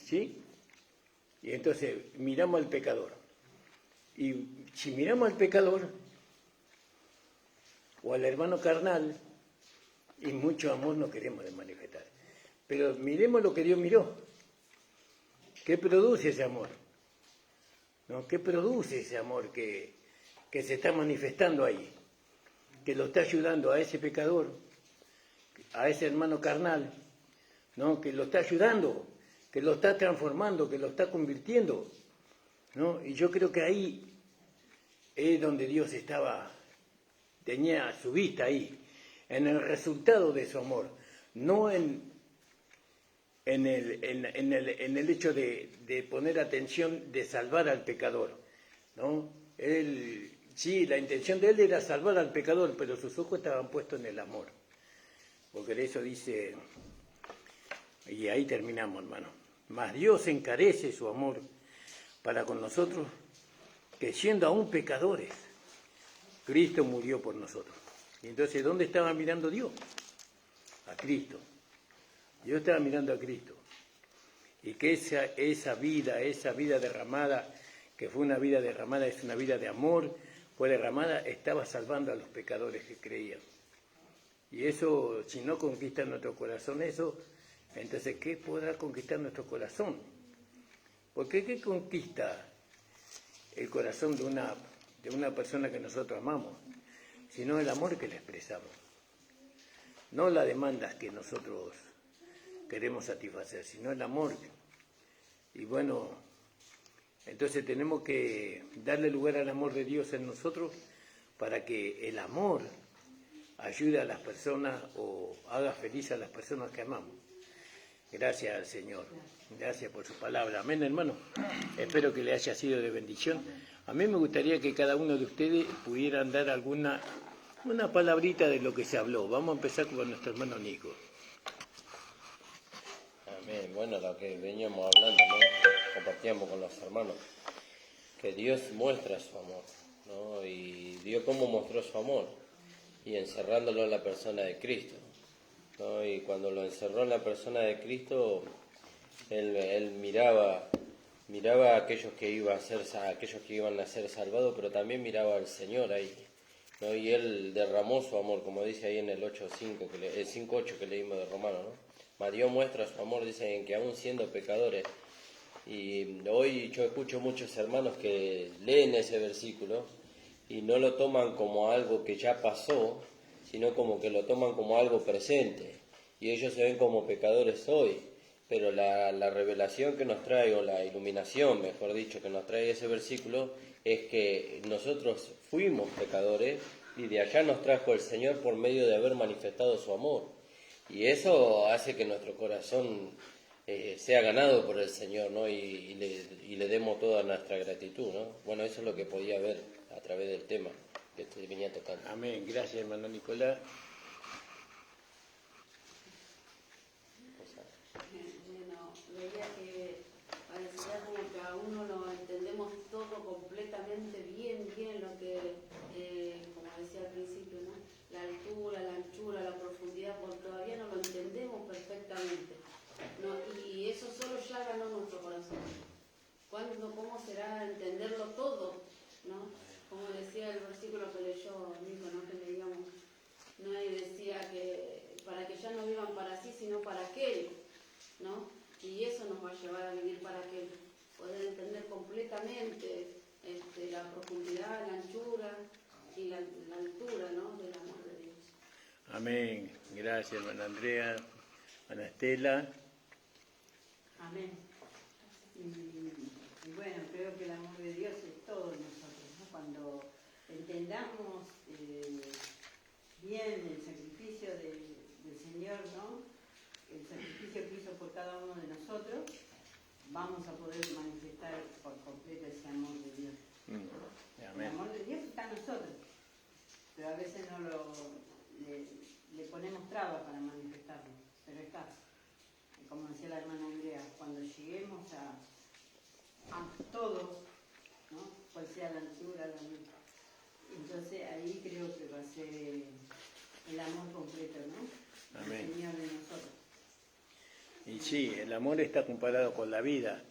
¿sí? Y entonces miramos al pecador. Y si miramos al pecador o al hermano carnal, y mucho amor no queremos de manifestar. Pero miremos lo que Dios miró. ¿Qué produce ese amor? ¿No? ¿Qué produce ese amor que se está manifestando ahí? Que lo está ayudando a ese pecador, a ese hermano carnal, ¿no? Que lo está ayudando, que lo está transformando, que lo está convirtiendo, ¿no? Y yo creo que ahí es donde Dios tenía su vista ahí, en el resultado de su amor, no en el hecho de poner atención de salvar al pecador, ¿no? Sí, la intención de Él era salvar al pecador, pero sus ojos estaban puestos en el amor. Porque de eso dice, y ahí terminamos, hermano. Mas Dios encarece su amor para con nosotros, que siendo aún pecadores, Cristo murió por nosotros. Y entonces, ¿dónde estaba mirando Dios? A Cristo. Dios estaba mirando a Cristo. Y que esa vida derramada, que fue una vida derramada, es una vida de amor, fue derramada, estaba salvando a los pecadores que creían. Y eso, si no conquista nuestro corazón eso, entonces, ¿qué podrá conquistar nuestro corazón? Porque ¿qué conquista el corazón de una persona que nosotros amamos? Sino el amor que le expresamos. No las demandas que nosotros queremos satisfacer, sino el amor. Y bueno, entonces tenemos que darle lugar al amor de Dios en nosotros para que el amor ayude a las personas o haga feliz a las personas que amamos. Gracias al Señor. Gracias por su palabra. Amén, hermano. Espero que le haya sido de bendición. A mí me gustaría que cada uno de ustedes pudieran dar una palabrita de lo que se habló. Vamos a empezar con nuestro hermano Nico. Amén. Bueno, lo que veníamos hablando, ¿no? Compartíamos con los hermanos, que Dios muestra su amor, ¿no? Y Dios cómo mostró su amor, y encerrándolo en la persona de Cristo, ¿no? Y cuando lo encerró en la persona de Cristo, él miraba a aquellos que iban a ser salvados, pero también miraba al Señor ahí, ¿no? Y Él derramó su amor, como dice ahí en el 8:5, el 5:8 que leímos de Romanos, ¿no? Mas Dios muestra su amor, dice, en que aún siendo pecadores. Y hoy yo escucho muchos hermanos que leen ese versículo y no lo toman como algo que ya pasó, sino como que lo toman como algo presente. Y ellos se ven como pecadores hoy. Pero la revelación que nos trae, o la iluminación, mejor dicho, que nos trae ese versículo, es que nosotros fuimos pecadores y de allá nos trajo el Señor por medio de haber manifestado su amor. Y eso hace que nuestro corazón sea ganado por el Señor, ¿no? Y le demos toda nuestra gratitud, ¿no? Bueno, eso es lo que podía ver a través del tema que te venía tocando. Amén. Gracias, hermano Nicolás. Bueno, veía que parecía como que a uno lo entendemos todo completamente bien, lo que, como decía al principio, ¿no? La altura, la anchura, la profundidad, porque todavía no lo entendemos perfectamente, ¿no? Y eso solo ya ganó nuestro corazón. ¿Cómo será entenderlo todo, ¿no? Como decía el versículo que leyó Nico, ¿no? Que leíamos, ¿no? Y decía que para que ya no vivan para sí, sino para aquel, ¿no? Y eso nos va a llevar a vivir para aquel, poder entender completamente la profundidad, la anchura y la altura, ¿no? Del amor de Dios. Amén. Gracias, hermana Andrea, hermana Estela. Amén. Y bueno, creo que el amor de Dios es todo. todos nosotros, ¿no? Cuando entendamos bien el sacrificio del Señor, ¿no? El sacrificio que hizo por cada uno de nosotros, vamos a poder manifestar por completo ese amor de Dios. El amor de Dios está en nosotros, pero a veces le ponemos trabas para manifestarlo, pero está. Como decía la hermana Andrea, cuando lleguemos a todos, ¿no? Cual sea la altura, entonces ahí creo que va a ser el amor completo, ¿no? Amén. El Señor de nosotros. Y sí, el amor está comparado con la vida,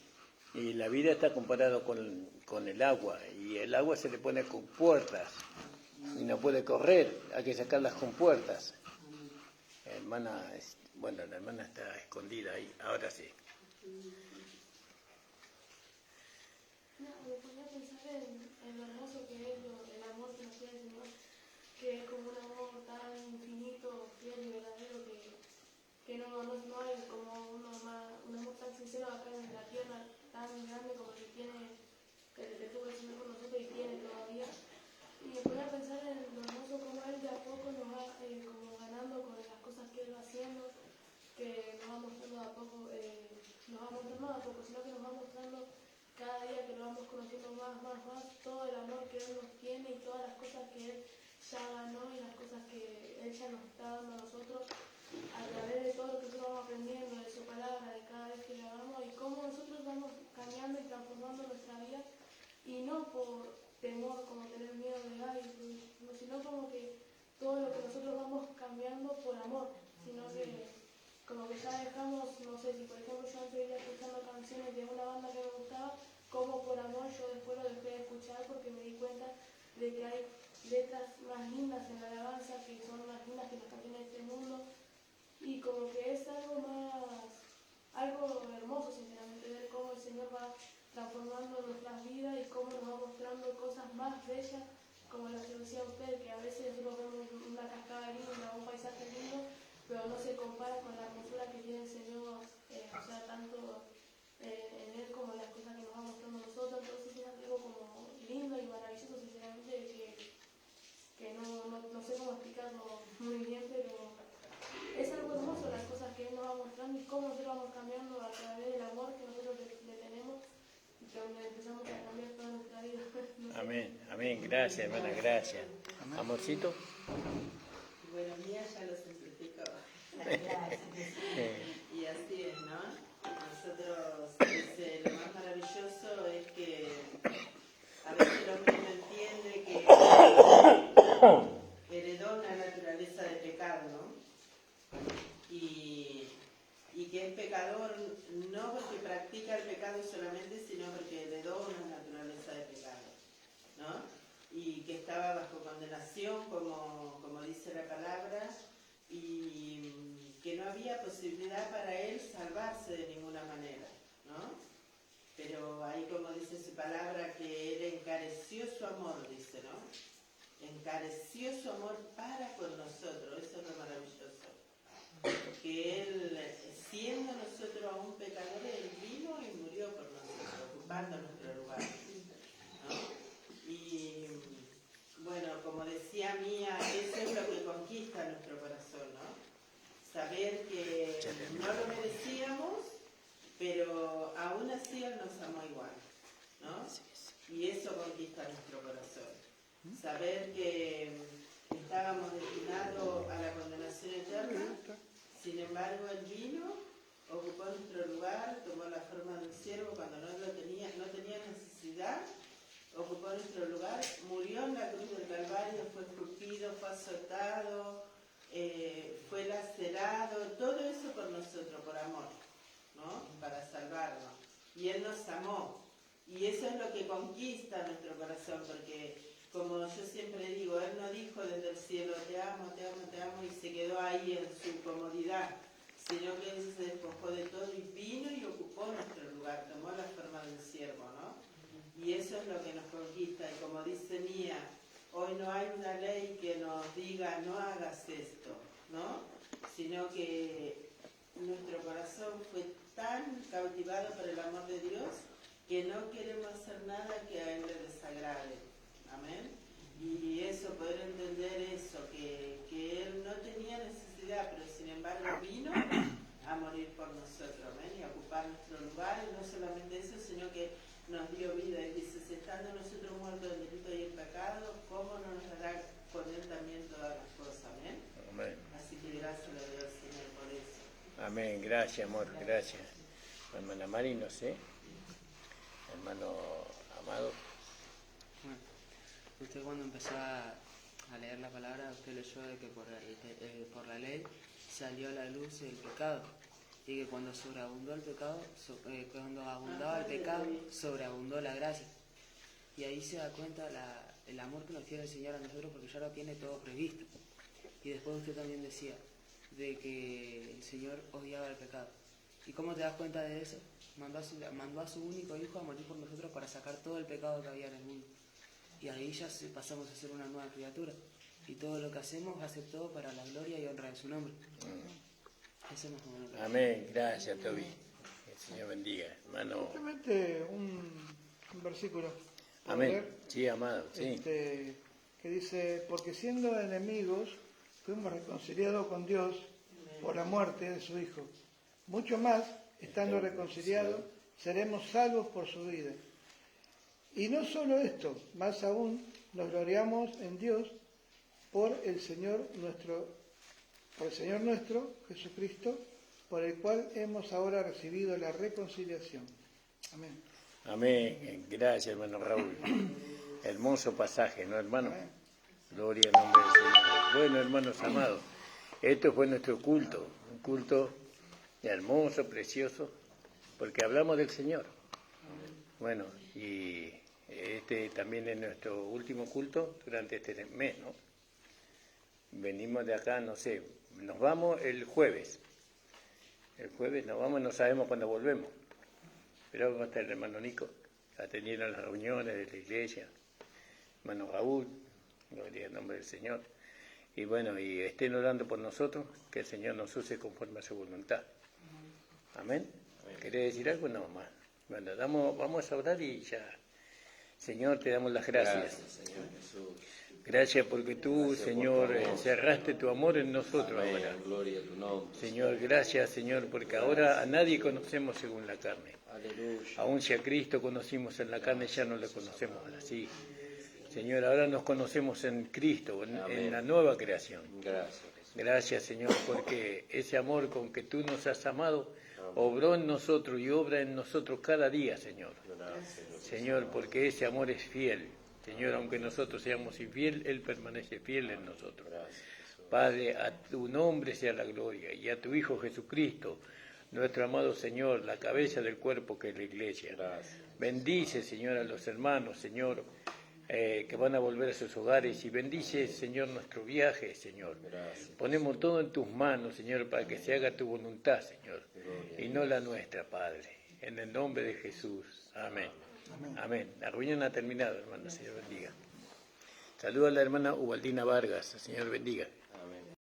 y la vida está comparado con el agua, y el agua se le pone con puertas, y no puede correr, hay que sacarlas con puertas. Hermana, bueno, la hermana está escondida ahí, ahora sí. No, me ponía a pensar en lo hermoso que es el amor que nos tiene el Señor, que es como un amor tan infinito, fiel y verdadero que no hay como un amor tan sincero acá en la tierra, tan grande como el que tiene, que tuvo el Señor con nosotros y tiene todavía. Y me ponía a pensar en lo hermoso como Él de a poco nos va como ganando con las cosas que Él va haciendo, que nos va mostrando de a poco, nos va mostrando no de a poco, sino que nos va mostrando cada día que lo vamos conociendo más, todo el amor que Él nos tiene y todas las cosas que Él ya ganó y las cosas que Él ya nos está dando a nosotros a través de todo lo que nosotros vamos aprendiendo, de su palabra, de cada vez que le hagamos y cómo nosotros vamos cambiando y transformando nuestra vida y no por temor, como tener miedo de sino como que todo lo que nosotros vamos cambiando por amor, sino que como que ya dejamos, no sé, si por ejemplo yo antes iba escuchando canciones de una banda que me gustaba, como por amor yo después lo dejé de escuchar porque me di cuenta de que hay letras más lindas en la alabanza, que son más lindas que las canciones de este mundo, y como que es algo hermoso sinceramente, ver cómo el Señor va transformando nuestras vidas y cómo nos va mostrando cosas más bellas, como las que decía usted, que a veces nosotros vemos una cascada linda, un paisaje lindo, pero no se compara con la hermosura que tiene el Señor, o sea, tanto en Él como en las cosas que nos va mostrando a nosotros. Entonces es algo como lindo y maravilloso, sinceramente, que no sé cómo explicarlo muy bien, pero es algo hermoso las cosas que Él nos va mostrando y cómo nosotros vamos cambiando a través del amor que nosotros le tenemos y que donde empezamos a cambiar toda nuestra vida. No sé. Amén, amén, gracias hermana, gracias. Amorcito. Bueno, Mía ya lo simplificó. Y así es, ¿no? Nosotros, lo más maravilloso es que a veces el hombre no entiende que heredó una naturaleza de pecado, ¿no? Y que es pecador no porque practica el pecado solamente, sino porque heredó una naturaleza de pecado, ¿no? Y que estaba bajo condenación, como dice la palabra, y que no había posibilidad para él salvarse de ninguna manera, ¿no? Pero ahí, como dice su palabra, que él encareció su amor, dice, ¿no? Encareció su amor para con nosotros, eso es lo maravilloso. Que él, siendo nosotros aún pecadores, él vino y murió por nosotros, ocupando nuestro lugar, ¿no? Y bueno, como decía Mía, eso es lo que conquista nuestro corazón, ¿no? Saber que no lo merecíamos, pero aún así Él nos amó igual, ¿no? Y eso conquista nuestro corazón. Saber que estábamos destinados a la condenación eterna, sin embargo Él vino, ocupó nuestro lugar, tomó la forma de un siervo cuando no tenía necesidad, ocupó nuestro lugar, murió en la cruz del Calvario, fue escupido, fue azotado, fue lacerado, todo eso por nosotros, por amor, ¿no? Para salvarnos. Y Él nos amó. Y eso es lo que conquista nuestro corazón, porque como yo siempre digo, Él no dijo desde el cielo, te amo, te amo, te amo, y se quedó ahí en su comodidad, sino que Él se despojó de todo y vino y ocupó nuestro lugar, tomó la forma de un siervo, ¿no? Y eso es lo que nos conquista. Y como dice Mía, hoy no hay una ley que nos diga no hagas esto, ¿no? Sino que nuestro corazón fue tan cautivado por el amor de Dios que no queremos hacer nada que a Él le desagrade. Amén. Y eso, poder entender eso, que Él no tenía necesidad, pero sin embargo vino a morir por nosotros, amén, y a ocupar nuestro lugar, y no solamente eso, sino que nos dio vida. Y dice, si estando nosotros muertos del delito y el pecado, ¿cómo no nos dará con Él también todas las cosas? Amén. Amén. Así que gracias le doy al Señor por eso. Amén, gracias, amor, gracias. Hermana Mari, no sé. Hermano Amado. Bueno, usted cuando empezó a leer la palabra, usted leyó de que por la ley salió a la luz el pecado, y que cuando sobreabundó el pecado, cuando abundaba el pecado, sobreabundó la gracia. Y ahí se da cuenta el amor que nos tiene el Señor a nosotros, porque ya lo tiene todo previsto. Y después usted también decía de que el Señor odiaba el pecado. ¿Y cómo te das cuenta de eso? Mandó a su único hijo a morir por nosotros para sacar todo el pecado que había en el mundo. Y ahí ya pasamos a ser una nueva criatura. Y todo lo que hacemos va a ser todo para la gloria y honra de su nombre. Eso más o menos. Amén, gracias, Toby. El Señor bendiga, hermano. Simplemente un versículo. ¿Puedo Amén. leer? Sí, amado, sí. Que dice, porque siendo enemigos, fuimos reconciliados con Dios por la muerte de su Hijo. Mucho más, estando reconciliados, seremos salvos por su vida. Y no solo esto, más aún nos gloriamos en Dios por el Señor nuestro, Jesucristo, por el cual hemos ahora recibido la reconciliación. Amén. Amén. Gracias, hermano Raúl. Hermoso pasaje, ¿no, hermano? Amén. Gloria al nombre del Señor. Bueno, hermanos amados, esto fue nuestro culto, un culto hermoso, precioso, porque hablamos del Señor. Bueno, y este también es nuestro último culto durante este mes, ¿no? Venimos de acá, no sé, nos vamos el jueves. El jueves nos vamos, no sabemos cuándo volvemos. Pero vamos a estar el hermano Nico, atendiendo las reuniones de la iglesia, hermano Raúl, gloria al nombre del Señor. Y bueno, y estén orando por nosotros, que el Señor nos use conforme a su voluntad. Amén. ¿Querés decir algo? No, más. Bueno, vamos a orar y ya. Señor, te damos las gracias. Gracias, Señor Jesús. Gracias porque tú, Gracias por Señor, tu amor. encerraste tu amor en nosotros Amén. ahora. Gloria a tu nombre. Señor, gracias, Señor, porque ahora a nadie conocemos según la carne. Aleluya. Aún si a Cristo conocimos en la carne, ya no le conocemos así. Señor, ahora nos conocemos en Cristo, en la nueva creación. Gracias, Jesús. Gracias, Señor, porque ese amor con que tú nos has amado obró en nosotros y obra en nosotros cada día, Señor. Gracias, Señor, porque ese amor es fiel. Señor, aunque nosotros seamos infieles, Él permanece fiel en nosotros. Padre, a tu nombre sea la gloria y a tu Hijo Jesucristo, nuestro amado Señor, la cabeza del cuerpo que es la iglesia. Gracias. Bendice, Señor, a los hermanos, Señor, que van a volver a sus hogares, y bendice, Señor, nuestro viaje, Señor. Gracias. Ponemos todo en tus manos, Señor, para que se haga tu voluntad, Señor, y no la nuestra, Padre. En el nombre de Jesús. Amén. Amén. La reunión ha terminado, hermano. Señor bendiga. Saluda a la hermana Ubaldina Vargas. Señor bendiga.